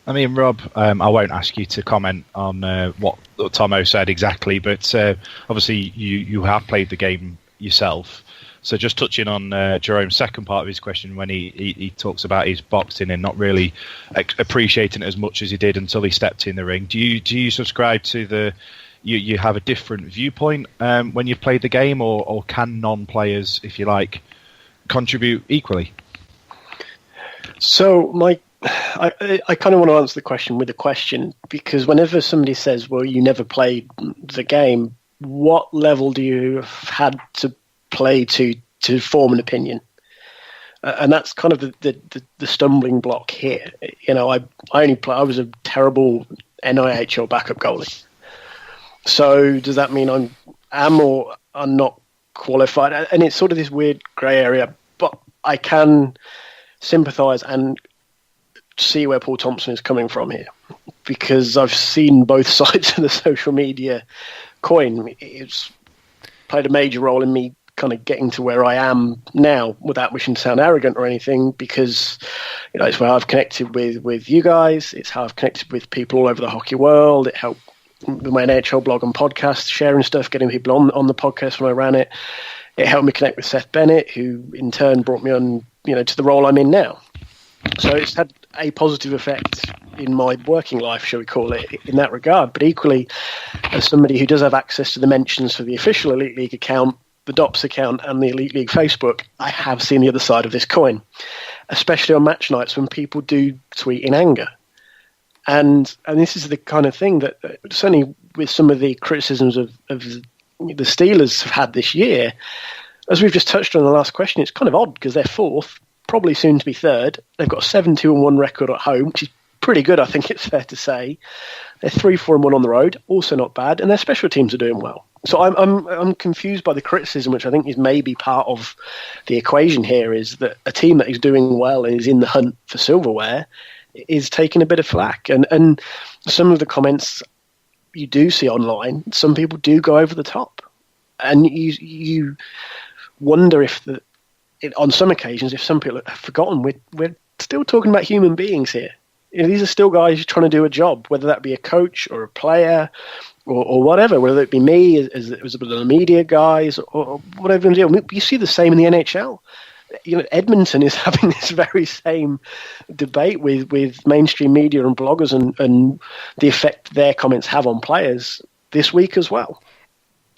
Speaker 5: I mean, Rob, I won't ask you to comment on what Tomo said exactly, but obviously you have played the game yourself. So just touching on Jerome's second part of his question, when he talks about his boxing and not really appreciating it as much as he did until he stepped in the ring. Do you subscribe to you have a different viewpoint when you've played the game, or can non-players, if you like, contribute equally?
Speaker 4: So I kind of want to answer the question with a question, because whenever somebody says, well, you never played the game, what level do you have had to play to form an opinion? And that's kind of the stumbling block here. I was a terrible EIHL backup goalie. So does that mean I'm or I'm not qualified? And it's sort of this weird grey area, but I can sympathise and see where Paul Thompson is coming from here, because I've seen both sides of the social media coin. It's played a major role in me kind of getting to where I am now, without wishing to sound arrogant or anything, because it's where I've connected with you guys. It's how I've connected with people all over the hockey world. It helped with my NHL blog and podcast, sharing stuff, getting people on the podcast when I ran it. It helped me connect with Seth Bennett, who in turn brought me on, to the role I'm in now. So it's had a positive effect in my working life, shall we call it, in that regard. But equally, as somebody who does have access to the mentions for the official Elite League account, the DOPS account, and the Elite League Facebook, I have seen the other side of this coin, especially on match nights when people do tweet in anger. And this is the kind of thing that, certainly with some of the criticisms of the Steelers have had this year, as we've just touched on in the last question, it's kind of odd because they're fourth, probably soon to be third. They've got a 7-2-1 record at home, which is pretty good, I think it's fair to say. They're 3-4-1 on the road, also not bad, and their special teams are doing well. So I'm confused by the criticism, which I think is maybe part of the equation here, is that a team that is doing well and is in the hunt for silverware is taking a bit of flack. And some of the comments you do see online, some people do go over the top. And you wonder if on some occasions, if some people have forgotten, we're still talking about human beings here. These are still guys trying to do a job, whether that be a coach or a player or whatever, whether it be me as the media guys or whatever. You see the same in the NHL. Edmonton is having this very same debate with mainstream media and bloggers and the effect their comments have on players this week as well.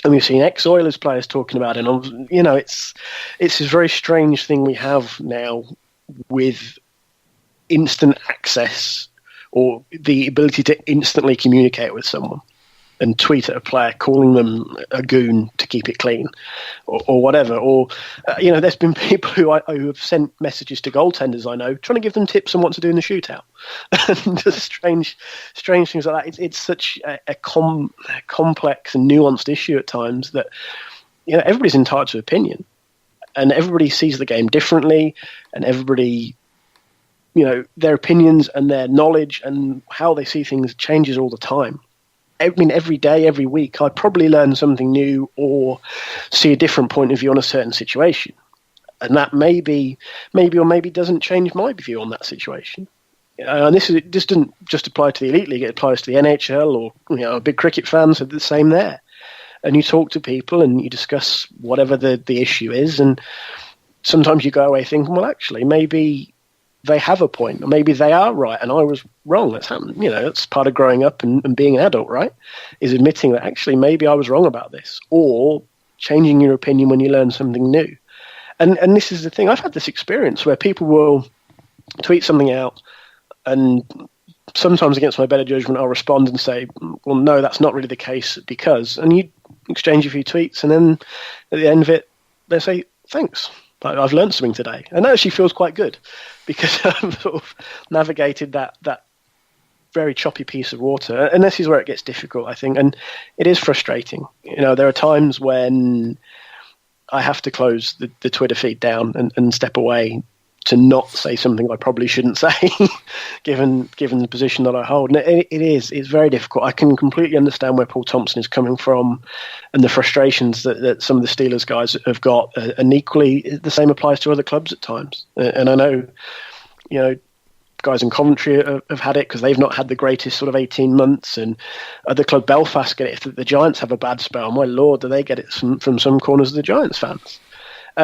Speaker 4: And we've seen ex-Oilers players talking about it. And, it's this very strange thing we have now with instant access, or the ability to instantly communicate with someone and tweet at a player, calling them a goon to keep it clean, or whatever. Or, there's been people who have sent messages to goaltenders I know, trying to give them tips on what to do in the shootout. And just strange things like that. It's such a complex and nuanced issue at times that, everybody's entitled to opinion, and everybody sees the game differently, and everybody, their opinions and their knowledge and how they see things changes all the time. I mean, every day, every week, I probably learn something new or see a different point of view on a certain situation. And that maybe doesn't change my view on that situation. And this doesn't just apply to the Elite League, it applies to the NHL or, big cricket fans are the same there. And you talk to people and you discuss whatever the issue is. And sometimes you go away thinking, well, actually, maybe they have a point, or maybe they are right and I was wrong. That's happened. That's part of growing up and being an adult, right? Is admitting that actually maybe I was wrong about this, or changing your opinion when you learn something new. And this is the thing. I've had this experience where people will tweet something out, and sometimes against my better judgment, I'll respond and say, well, no, that's not really the case because, and you exchange a few tweets, and then at the end of it, they say, thanks. I've learned something today. And that actually feels quite good because I've sort of navigated that very choppy piece of water. And this is where it gets difficult, I think. And it is frustrating. There are times when I have to close the Twitter feed down and step away to not say something I probably shouldn't say, given the position that I hold. And it's very difficult. I can completely understand where Paul Thompson is coming from and the frustrations that some of the Steelers guys have got, and equally the same applies to other clubs at times. And I know, guys in Coventry have had it because they've not had the greatest sort of 18 months, and other club Belfast get it if the Giants have a bad spell. My lord, do they get it from some corners of the Giants fans?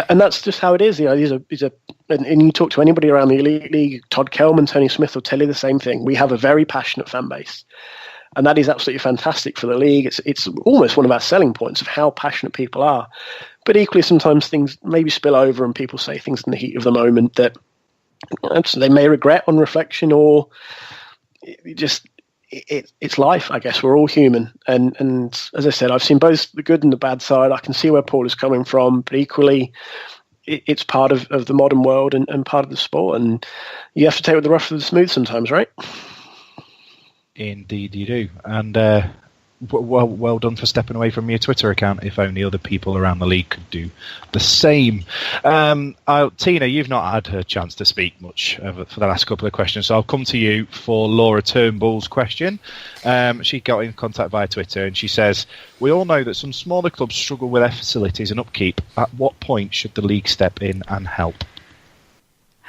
Speaker 4: And that's just how it is. And you talk to anybody around the Elite League, Todd Kelman, Tony Smith will tell you the same thing. We have a very passionate fan base, and that is absolutely fantastic for the league. It's almost one of our selling points of how passionate people are. But equally, sometimes things maybe spill over, and people say things in the heat of the moment that they may regret on reflection, or it's life, I guess. We're all human, and as I said, I've seen both the good and the bad side. I can see where Paul is coming from, but equally it's part of the modern world and part of the sport, and you have to take with the rough with the smooth sometimes, right?
Speaker 5: Indeed you do. And well done for stepping away from your Twitter account. If only other people around the league could do the same. Tina, you've not had a chance to speak much for the last couple of questions, so I'll come to you for Laura Turnbull's question. She got in contact via Twitter, and she says, we all know that some smaller clubs struggle with their facilities and upkeep. At what point should the league step in and help?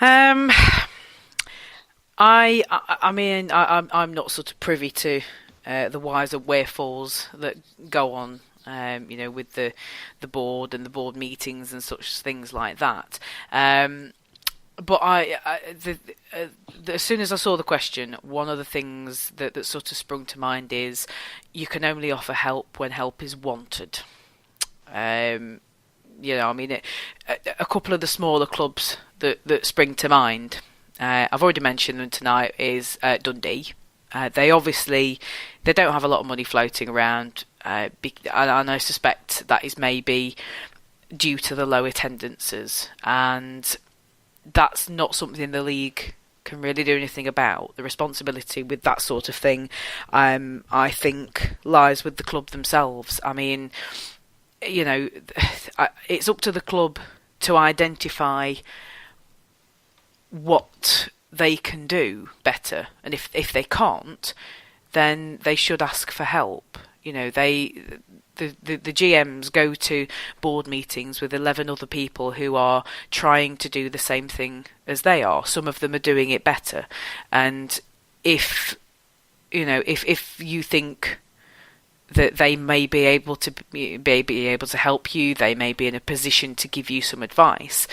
Speaker 3: I'm not sort of privy to the whys and wherefores that go on, with the board and the board meetings and such things like that. But as soon as I saw the question, one of the things that sort of sprung to mind is you can only offer help when help is wanted. A couple of the smaller clubs that spring to mind, I've already mentioned them tonight, is Dundee. They don't have a lot of money floating around, and I suspect that is maybe due to the low attendances, and that's not something the league can really do anything about. The responsibility with that sort of thing, I think, lies with the club themselves. I mean, it's up to the club to identify what they can do better, and if they can't, then they should ask for help. The GMs go to board meetings with 11 other people who are trying to do the same thing as they are. Some of them are doing it better, and if you think that they may be able to help you, they may be in a position to give you some advice,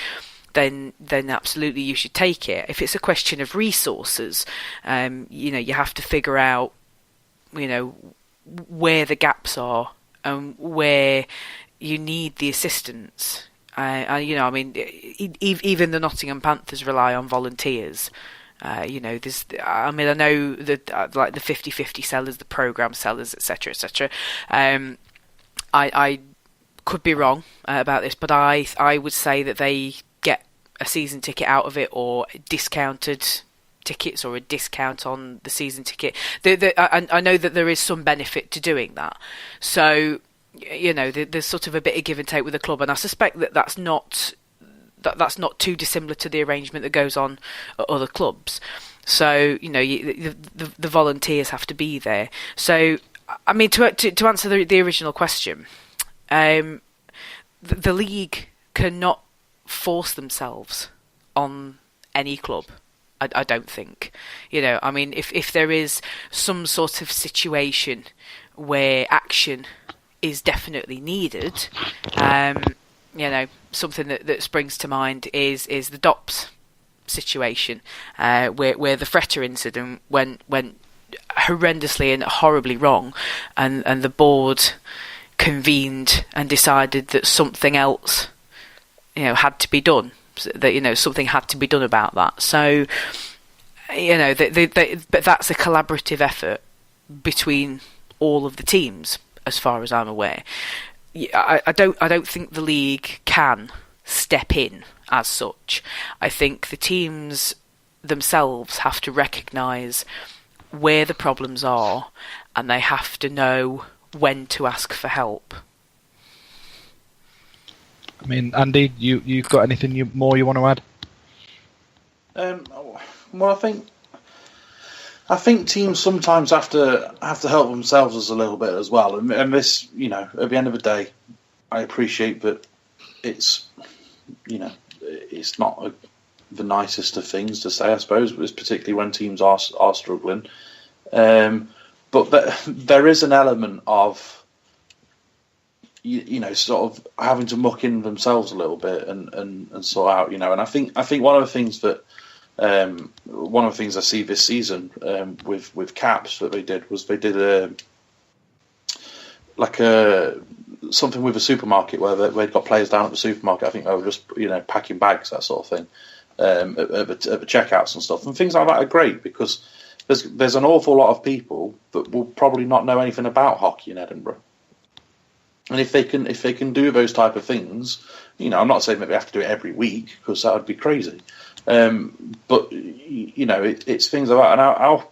Speaker 3: then absolutely you should take it. If it's a question of resources, you have to figure out, where the gaps are and where you need the assistance. Even the Nottingham Panthers rely on volunteers. I know that like the 50-50 sellers, the program sellers, etc., etc. I could be wrong about this, but I would say that they get a season ticket out of it, or discounted tickets, or a discount on the season ticket. I know that there is some benefit to doing that. So, there's sort of a bit of give and take with the club, and I suspect that that's not too dissimilar to the arrangement that goes on at other clubs. So, the volunteers have to be there. So, I mean, to answer the original question, the league cannot force themselves on any club. I don't think. If there is some sort of situation where action is definitely needed, something that springs to mind is the DOPS situation, where the Fretter incident went horrendously and horribly wrong, and the board convened and decided that something else, had to be done. That something had to be done about that. So, but that's a collaborative effort between all of the teams, as far as I'm aware. I don't think the league can step in as such. I think the teams themselves have to recognise where the problems are, and they have to know when to ask for help.
Speaker 5: I mean, Andy, you've got anything more you want to add?
Speaker 2: Well, I think teams sometimes have to help themselves a little bit as well, and this, at the end of the day, I appreciate that it's not the nicest of things to say, I suppose, particularly when teams are struggling. But there is an element of sort of having to muck in themselves a little bit and sort out, and I think one of the things that I see this season with Caps that they did was something with a supermarket where they'd got players down at the supermarket. I think they were just packing bags, that sort of thing, at the checkouts and stuff, and things like that are great because there's an awful lot of people that will probably not know anything about hockey in Edinburgh. And if they can do those type of things, I'm not saying that they have to do it every week because that would be crazy. But it's things like that.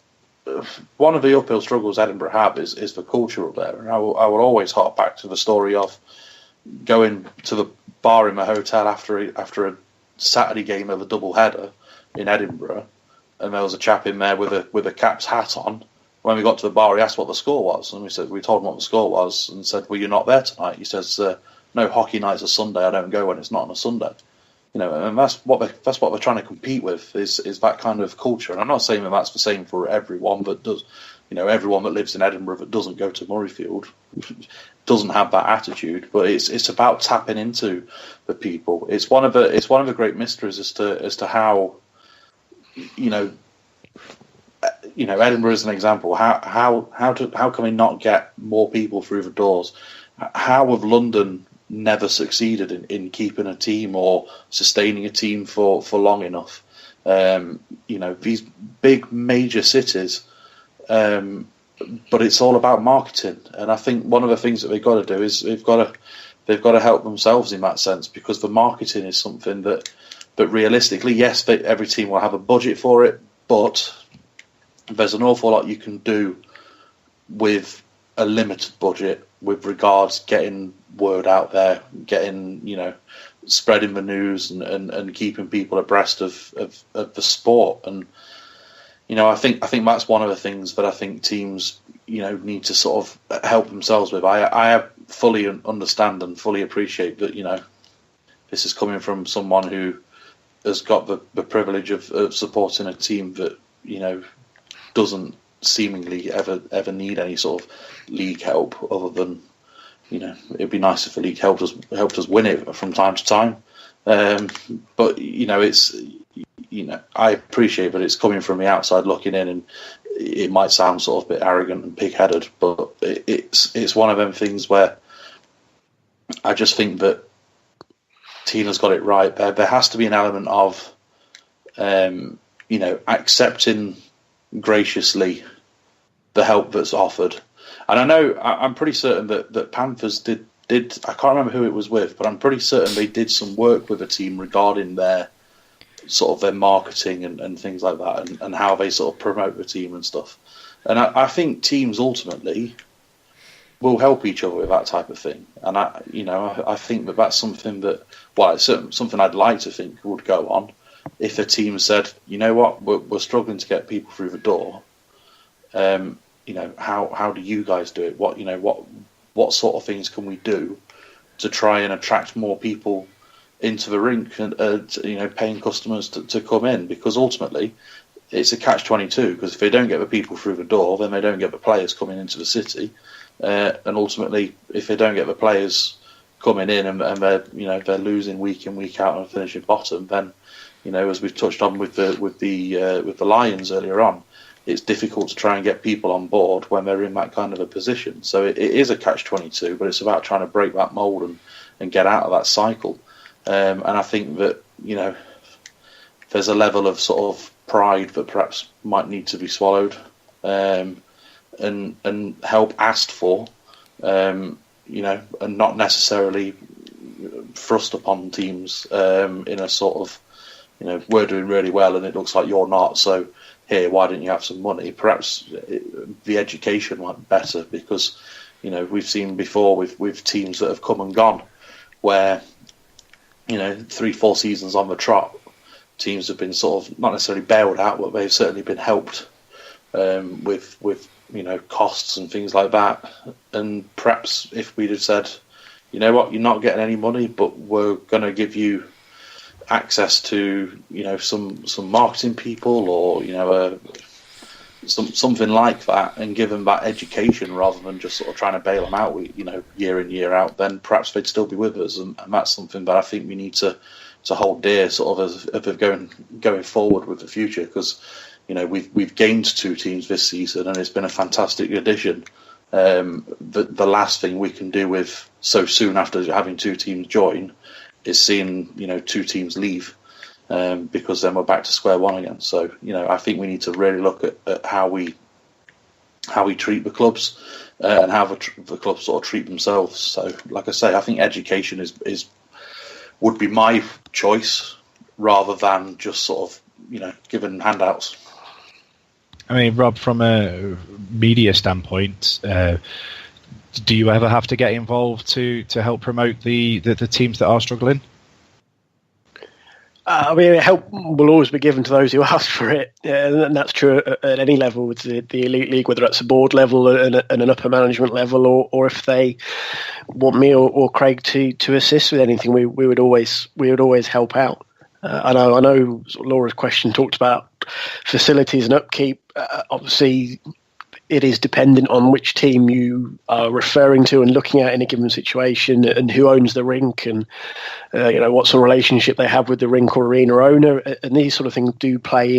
Speaker 2: And one of the uphill struggles Edinburgh have is the culture up there. And I will always hark back to the story of going to the bar in my hotel after a Saturday game of a double header in Edinburgh, and there was a chap in there with a Caps hat on. When we got to the bar, he asked what the score was, and we told him what the score was, and said, "Well, you're not there tonight." He says, "No, hockey night's a Sunday. I don't go when it's not on a Sunday." And that's what they're trying to compete with is that kind of culture. And I'm not saying that that's the same for everyone that does. Everyone that lives in Edinburgh that doesn't go to Murrayfield doesn't have that attitude. But it's about tapping into the people. It's one of the great mysteries as to how Edinburgh is an example. How can we not get more people through the doors? How have London never succeeded in keeping a team or sustaining a team for long enough? These big major cities, but it's all about marketing. And I think one of the things that they've got to do is they've got to help themselves in that sense, because the marketing is something that realistically, yes, every team will have a budget for it, but there's an awful lot you can do with a limited budget with regards getting word out there, getting spreading the news and keeping people abreast of the sport. And I think that's one of the things that I think teams need to sort of help themselves with. I fully understand and fully appreciate that this is coming from someone who has got the privilege of supporting a team that doesn't seemingly ever need any sort of league help, other than it'd be nice if the league helped us win it from time to time. But it's I appreciate that it's coming from the outside looking in, and it might sound sort of a bit arrogant and pig-headed, but it's one of them things where I just think that Tina's got it right. There has to be an element of accepting graciously the help that's offered. And I'm pretty certain that Panthers did I can't remember who it was with, but I'm pretty certain they did some work with a team regarding their marketing and things like that, and how they sort of promote the team and stuff. And I think teams ultimately will help each other with that type of thing. And I think that's something that, it's something I'd like to think would go on. If a team said, we're struggling to get people through the door, how do you guys do it? What sort of things can we do to try and attract more people into the rink and paying customers to come in? Because ultimately, it's a catch-22. Because if they don't get the people through the door, then they don't get the players coming into the city, and ultimately, if they don't get the players coming in and they're losing week in, week out and finishing bottom, then as we've touched on with the Lions earlier on, it's difficult to try and get people on board when they're in that kind of a position. So it is a catch-22, but it's about trying to break that mould and get out of that cycle. And I think that there's a level of sort of pride that perhaps might need to be swallowed, and help asked for, and not necessarily thrust upon teams in a sort of, we're doing really well and it looks like you're not, so here, why didn't you have some money? Perhaps the education might be better, because we've seen before with teams that have come and gone where 3-4 seasons on the trot, teams have been sort of not necessarily bailed out, but they've certainly been helped with costs and things like that. And perhaps if we'd have said, you know what, you're not getting any money, but we're going to give you access to some marketing people, or something like that, and give them that education rather than just sort of trying to bail them out year in year out, then perhaps they'd still be with us. And that's something that I think we need to hold dear sort of as going forward with the future, because we've gained 2 teams this season and it's been a fantastic addition. The last thing we can do with so soon after having 2 teams join is seeing 2 teams leave, because then we're back to square one again. So I think we need to really look at how we treat the clubs and how the clubs sort of treat themselves. So like I say, I think education would be my choice rather than just sort of giving handouts.
Speaker 5: I mean, Rob, from a media standpoint, do you ever have to get involved to help promote the teams that are struggling?
Speaker 4: Help will always be given to those who ask for it, and that's true at any level with the Elite League, whether it's a board level and an upper management level, or if they want me or Craig to assist with anything, we would always help out. I know Laura's question talked about facilities and upkeep. Obviously, it is dependent on which team you are referring to and looking at in a given situation, and who owns the rink, and what sort of relationship they have with the rink or arena owner, and these sort of things do play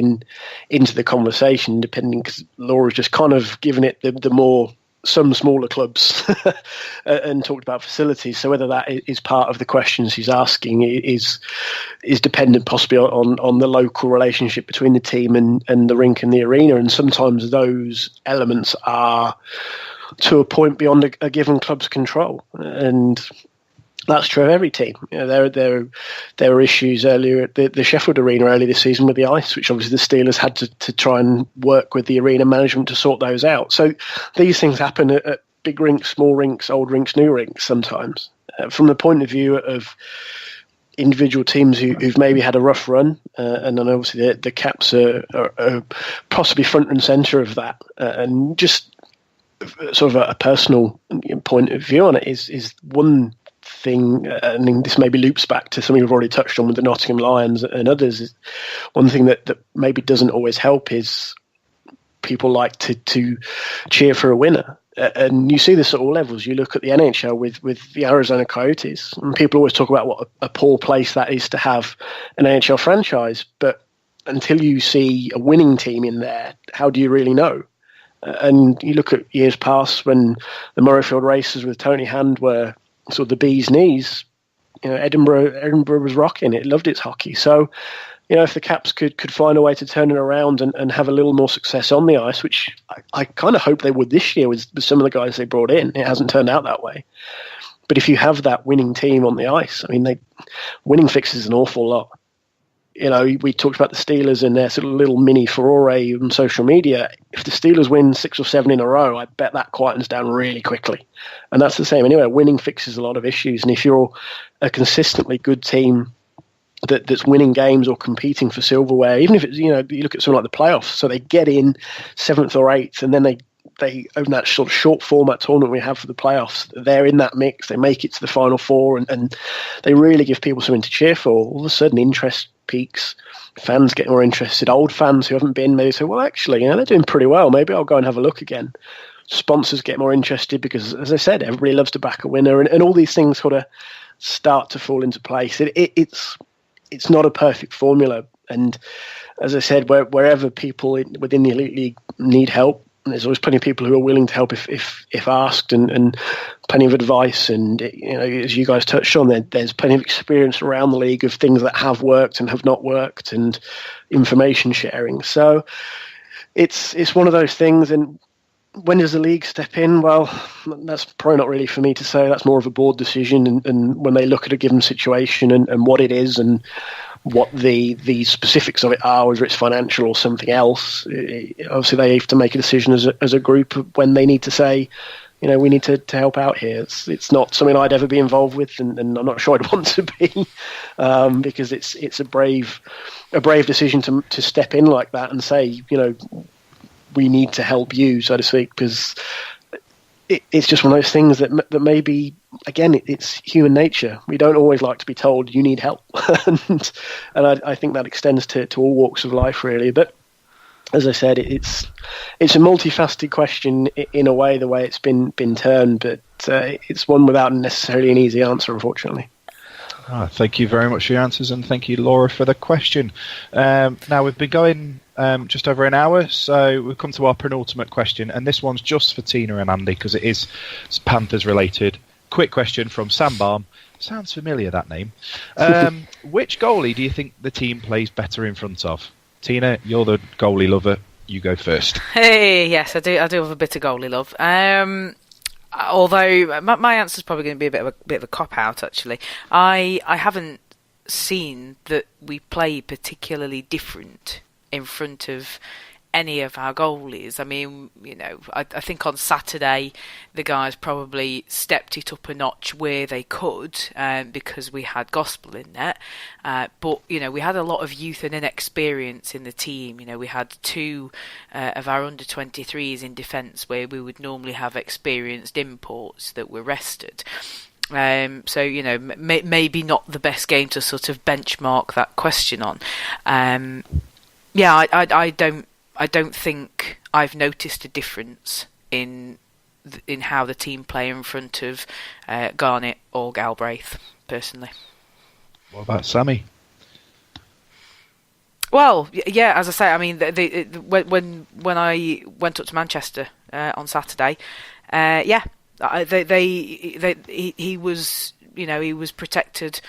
Speaker 4: into the conversation. Depending, because Laura's just kind of given it the more some smaller clubs and talked about facilities. So whether that is part of the questions she's asking is dependent possibly on the local relationship between the team and the rink and the arena. And sometimes those elements are to a point beyond a given club's control. And that's true of every team. There were issues earlier at the Sheffield Arena earlier this season with the ice, which obviously the Steelers had to try and work with the arena management to sort those out. So these things happen at big rinks, small rinks, old rinks, new rinks sometimes. From the point of view of individual teams who've maybe had a rough run, and then obviously the Caps are possibly front and centre of that, and just sort of a personal point of view on it is one thing, and this maybe loops back to something we've already touched on with the Nottingham Lions and others. Is one thing that maybe doesn't always help is people like to cheer for a winner, and you see this at all levels. You look at the NHL with the Arizona Coyotes, and people always talk about what a poor place that is to have an NHL franchise, but until you see a winning team in there, how do you really know? And you look at years past when the Murrayfield races with Tony Hand were sort of the bee's knees. Edinburgh was rocking. It loved its hockey. So, if the Caps could find a way to turn it around and have a little more success on the ice, which I kind of hope they would this year with some of the guys they brought in. It hasn't turned out that way. But if you have that winning team on the ice, I mean, winning fixes an awful lot. We talked about the Steelers and their sort of little mini furore on social media. If the Steelers win 6 or 7 in a row, I bet that quietens down really quickly. And that's the same anyway. Winning fixes a lot of issues. And if you're a consistently good team that's winning games or competing for silverware, even if it's, you look at something like the playoffs, so they get in 7th or 8th, and then they own that sort of short format tournament we have for the playoffs. They're in that mix. They make it to the Final Four, and they really give people something to cheer for. All of a sudden, interest peaks. Fans get more interested. Old fans who haven't been, maybe say, well, actually, they're doing pretty well. Maybe I'll go and have a look again. Sponsors get more interested because, as I said, everybody loves to back a winner, and all these things sort of start to fall into place. It's not a perfect formula, and as I said, wherever people within the Elite League need help, there's always plenty of people who are willing to help if asked, and plenty of advice. And as you guys touched on, there's plenty of experience around the league of things that have worked and have not worked, and information sharing. So it's one of those things. And when does the league step in? Well, that's probably not really for me to say. That's more of a board decision. And when they look at a given situation and what it is and what the specifics of it are, whether it's financial or something else, obviously they have to make a decision as a group when they need to say, we need to help out here. It's not something I'd ever be involved with, and I'm not sure I'd want to be, because it's a brave decision to step in like that and say, we need to help you, so to speak, because it's just one of those things that maybe, again, it's human nature. We don't always like to be told you need help, and I think that extends to all walks of life, really. But as I said, it's a multifaceted question in a way, the way it's been turned, but it's one without necessarily an easy answer, unfortunately.
Speaker 5: Thank you very much for your answers, and thank you, Laura, for the question. Now, we've been going just over an hour, so we've come to our penultimate question, and this one's just for Tina and Andy, because it's Panthers related. Quick question from Sam Barm. Sounds familiar, that name. Which goalie do you think the team plays better in front of? Tina, you're the goalie lover. You go first.
Speaker 3: Hey, yes, I do have a bit of goalie love. Although my answer is probably going to be a bit of a cop out. Actually, I haven't seen that we play particularly different in front of any of our goalies. I mean, I think on Saturday the guys probably stepped it up a notch where they could, because we had Gospel in net. But we had a lot of youth and inexperience in the team. We had two of our under 23s in defence, where we would normally have experienced imports that were rested. So maybe not the best game to sort of benchmark that question on. I don't think I've noticed a difference in how the team play in front of Garnett or Galbraith, personally.
Speaker 5: What about Sammy?
Speaker 3: Well, yeah, as I say, I mean, when I went up to Manchester on Saturday, he was protected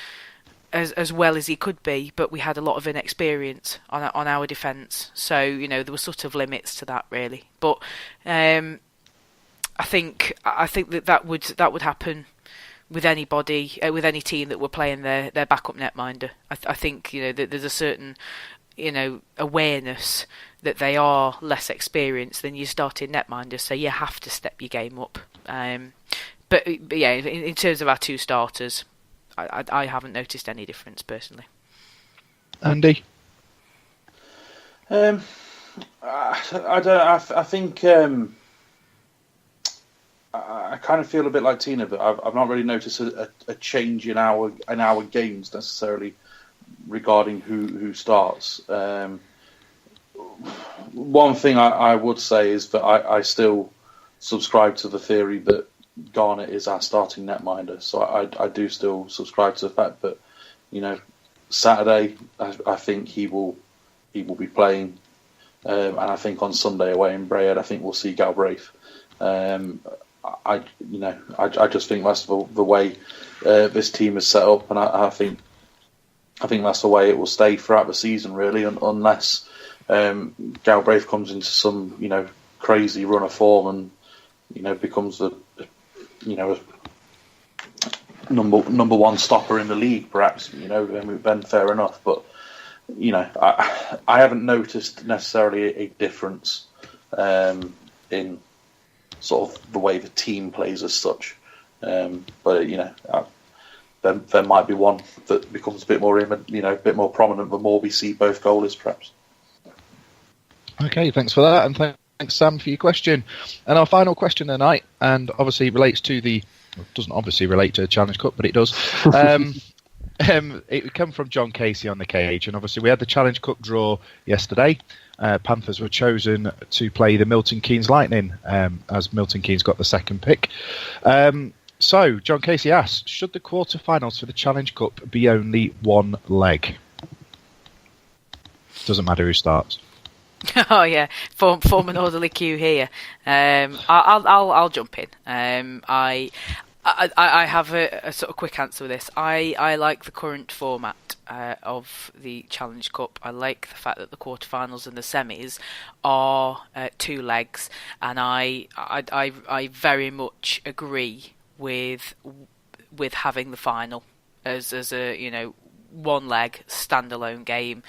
Speaker 3: as well as he could be, but we had a lot of inexperience on our defence, so there were sort of limits to that, really. But I think that would happen with anybody, with any team that were playing their backup netminder. I think that there's a certain awareness that they are less experienced than your starting netminder, so you have to step your game up. But yeah, in terms of our two starters, I haven't noticed any difference personally.
Speaker 5: Andy?
Speaker 2: I don't. I think I kind of feel a bit like Tina, but I've not really noticed a change in our games necessarily regarding who starts. One thing I would say is that I still subscribe to the theory that Garnett is our starting netminder, so I do still subscribe to the fact that Saturday I think he will be playing, and I think on Sunday away in Brayhead I think we'll see Galbraith. I just think that's the way this team is set up, and I think that's the way it will stay throughout the season, really, unless Galbraith comes into some crazy run of form and becomes the number one stopper in the league, perhaps. Then fair enough. But I haven't noticed necessarily a difference in sort of the way the team plays as such. But there might be one that becomes a bit more bit more prominent the more we see both goalies, perhaps.
Speaker 5: Okay, thanks for that, and thanks, Sam, for your question. And our final question tonight, and obviously relates to doesn't obviously relate to the Challenge Cup, but it does. It came from John Casey on the cage, and obviously we had the Challenge Cup draw yesterday. Panthers were chosen to play the Milton Keynes Lightning, as Milton Keynes got the second pick. So, John Casey asks, should the quarterfinals for the Challenge Cup be only one leg? Doesn't matter who starts.
Speaker 3: Oh yeah, form an orderly queue here. I'll jump in. I have a sort of quick answer with this. I like the current format of the Challenge Cup. I like the fact that the quarterfinals and the semis are 2 legs, and I very much agree with having the final as a 1 leg standalone game,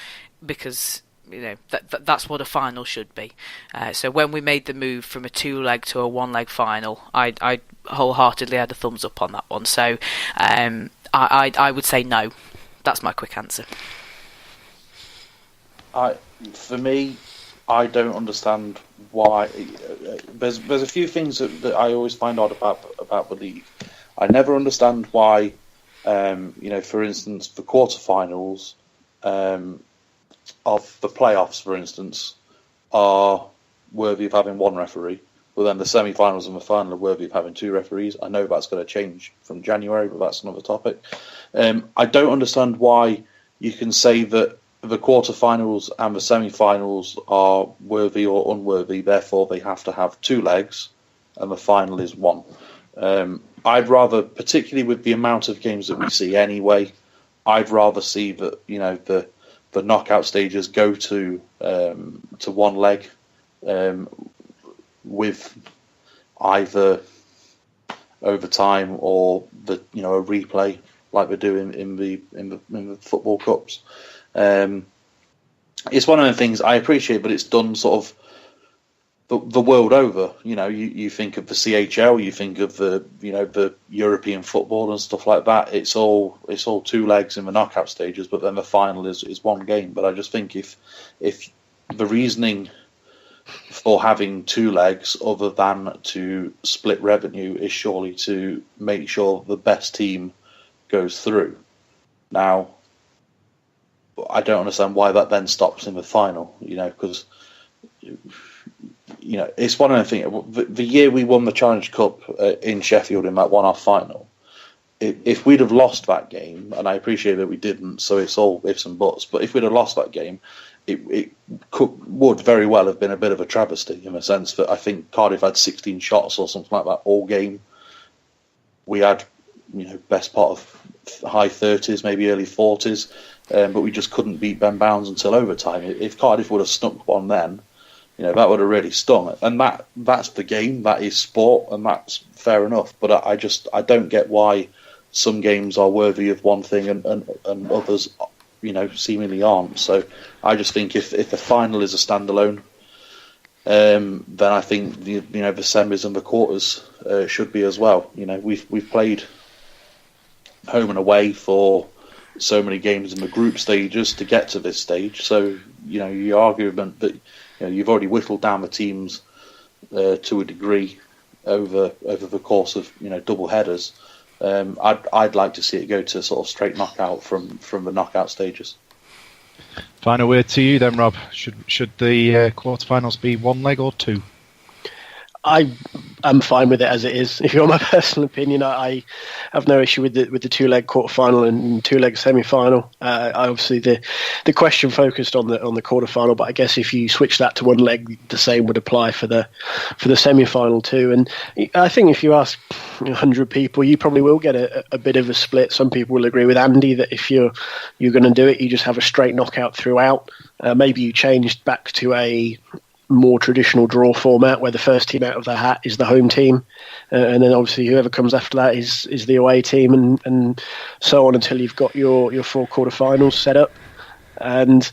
Speaker 3: because that's what a final should be. So when we made the move from a 2-leg to a 1-leg final, I wholeheartedly had a thumbs up on that one. So I would say no. That's my quick answer.
Speaker 2: For me, I don't understand why. There's a few things that I always find odd about the league. I never understand why, for instance, the quarterfinals of the playoffs, for instance, are worthy of having one referee, but then the semi-finals and the final are worthy of having 2 referees. I know that's going to change from January, but that's another topic. I don't understand why you can say that the quarterfinals and the semi-finals are worthy or unworthy, therefore they have to have 2 legs, and the final is 1. I'd rather, particularly with the amount of games that we see anyway, I'd rather see that the knockout stages go to 1 leg with either overtime or a replay like we're doing in the football cups. It's one of the things I appreciate, but it's done sort of the world over. You think of the CHL, you think of the European football and stuff like that. It's all 2 legs in the knockout stages, but then the final is 1 game. But I just think if the reasoning for having 2 legs, other than to split revenue, is surely to make sure the best team goes through. Now, I don't understand why that then stops in the final. Because it's one of the things. The year we won the Challenge Cup in Sheffield in that one-off final, if we'd have lost that game, and I appreciate that we didn't, so it's all ifs and buts, but if we'd have lost that game, it would very well have been a bit of a travesty, in the sense that I think Cardiff had 16 shots or something like that all game. We had, best part of high 30s, maybe early 40s, but we just couldn't beat Ben Bounds until overtime. If Cardiff would have snuck one then, that would have really stung. And that's the game, that is sport, and that's fair enough. But I don't get why some games are worthy of one thing and others, seemingly aren't. So I just think if the final is a standalone, then I think the semis and the quarters should be as well. We've played home and away for so many games in the group stages to get to this stage. So your argument that you've already whittled down the teams to a degree over the course of double headers. I'd like to see it go to sort of straight knockout from the knockout stages.
Speaker 5: Final word to you then, Rob. Should the quarterfinals be 1 leg or 2? I'm fine with it as it is. If you want my personal opinion, I have no issue with the 2-leg quarterfinal and 2-leg semi-final. Obviously, the question focused on the quarterfinal, but I guess if you switch that to 1 leg, the same would apply for the semi-final too. And I think if you ask 100 people, you probably will get a bit of a split. Some people will agree with Andy that if you're going to do it, you just have a straight knockout throughout. Maybe you changed back to a more traditional draw format where the first team out of the hat is the home team, and then obviously whoever comes after that is the away team, and so on until you've got your 4 quarterfinals set up. And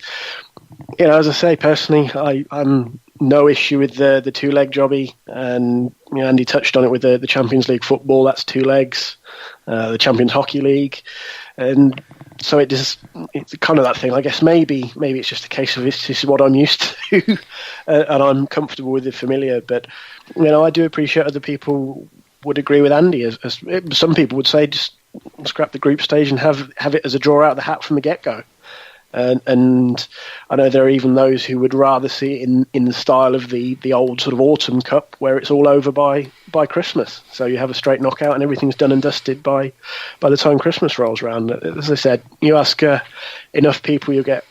Speaker 5: as I say, personally, I'm no issue with the 2-leg jobby, and Andy touched on it with the Champions League football. That's 2 legs, the Champions Hockey League, and so it's kind of that thing. I guess maybe it's just a case of this is what I'm used to, and I'm comfortable with it, familiar. But I do appreciate other people would agree with Andy. As some people would say, just scrap the group stage and have it as a draw out of the hat from the get-go. And I know there are even those who would rather see it in the style of the old sort of autumn cup, where it's all over by Christmas. So you have a straight knockout and everything's done and dusted by the time Christmas rolls around. As I said, you ask enough people, you'll get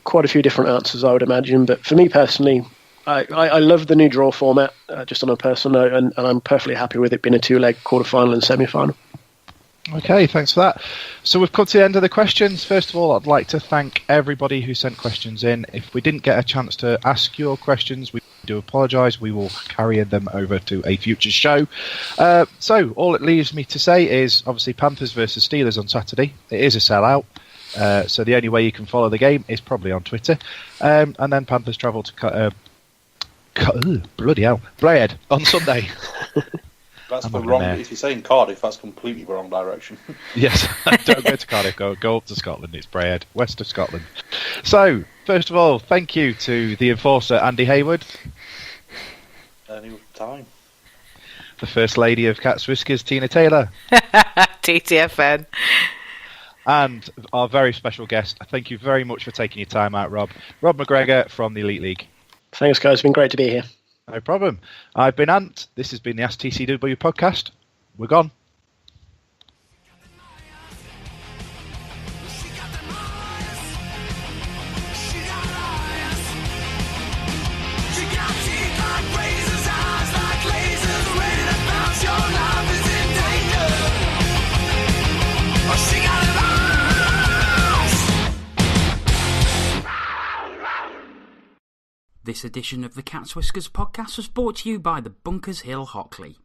Speaker 5: quite a few different answers, I would imagine. But for me personally, I love the new draw format, just on a personal note, and I'm perfectly happy with it being a 2-leg quarterfinal and semi-final. Okay, thanks for that. So we've come to the end of the questions. First of all, I'd like to thank everybody who sent questions in. If we didn't get a chance to ask your questions, we do apologise. We will carry them over to a future show. So all it leaves me to say is, obviously, Panthers versus Steelers on Saturday. It is a sellout. So the only way you can follow the game is probably on Twitter. And then Panthers travel to bloody hell, Blade on Sunday.
Speaker 2: That's the wrong. If you're saying Cardiff, that's completely the wrong direction.
Speaker 5: Yes, don't go to Cardiff. Go up to Scotland. It's Braid, west of Scotland. So, first of all, thank you to the enforcer Andy Haywood.
Speaker 2: Any time.
Speaker 5: The First Lady of Cat's Whiskers, Tina Taylor.
Speaker 3: TTFN.
Speaker 5: And our very special guest. Thank you very much for taking your time out, Rob. Rob McGregor from the Elite League.
Speaker 4: Thanks, guys. It's been great to be here.
Speaker 5: No problem. I've been Ant. This has been the Ask TCW podcast. We're gone.
Speaker 1: This edition of the Cat's Whiskers podcast was brought to you by the Bunkers Hill Hockley.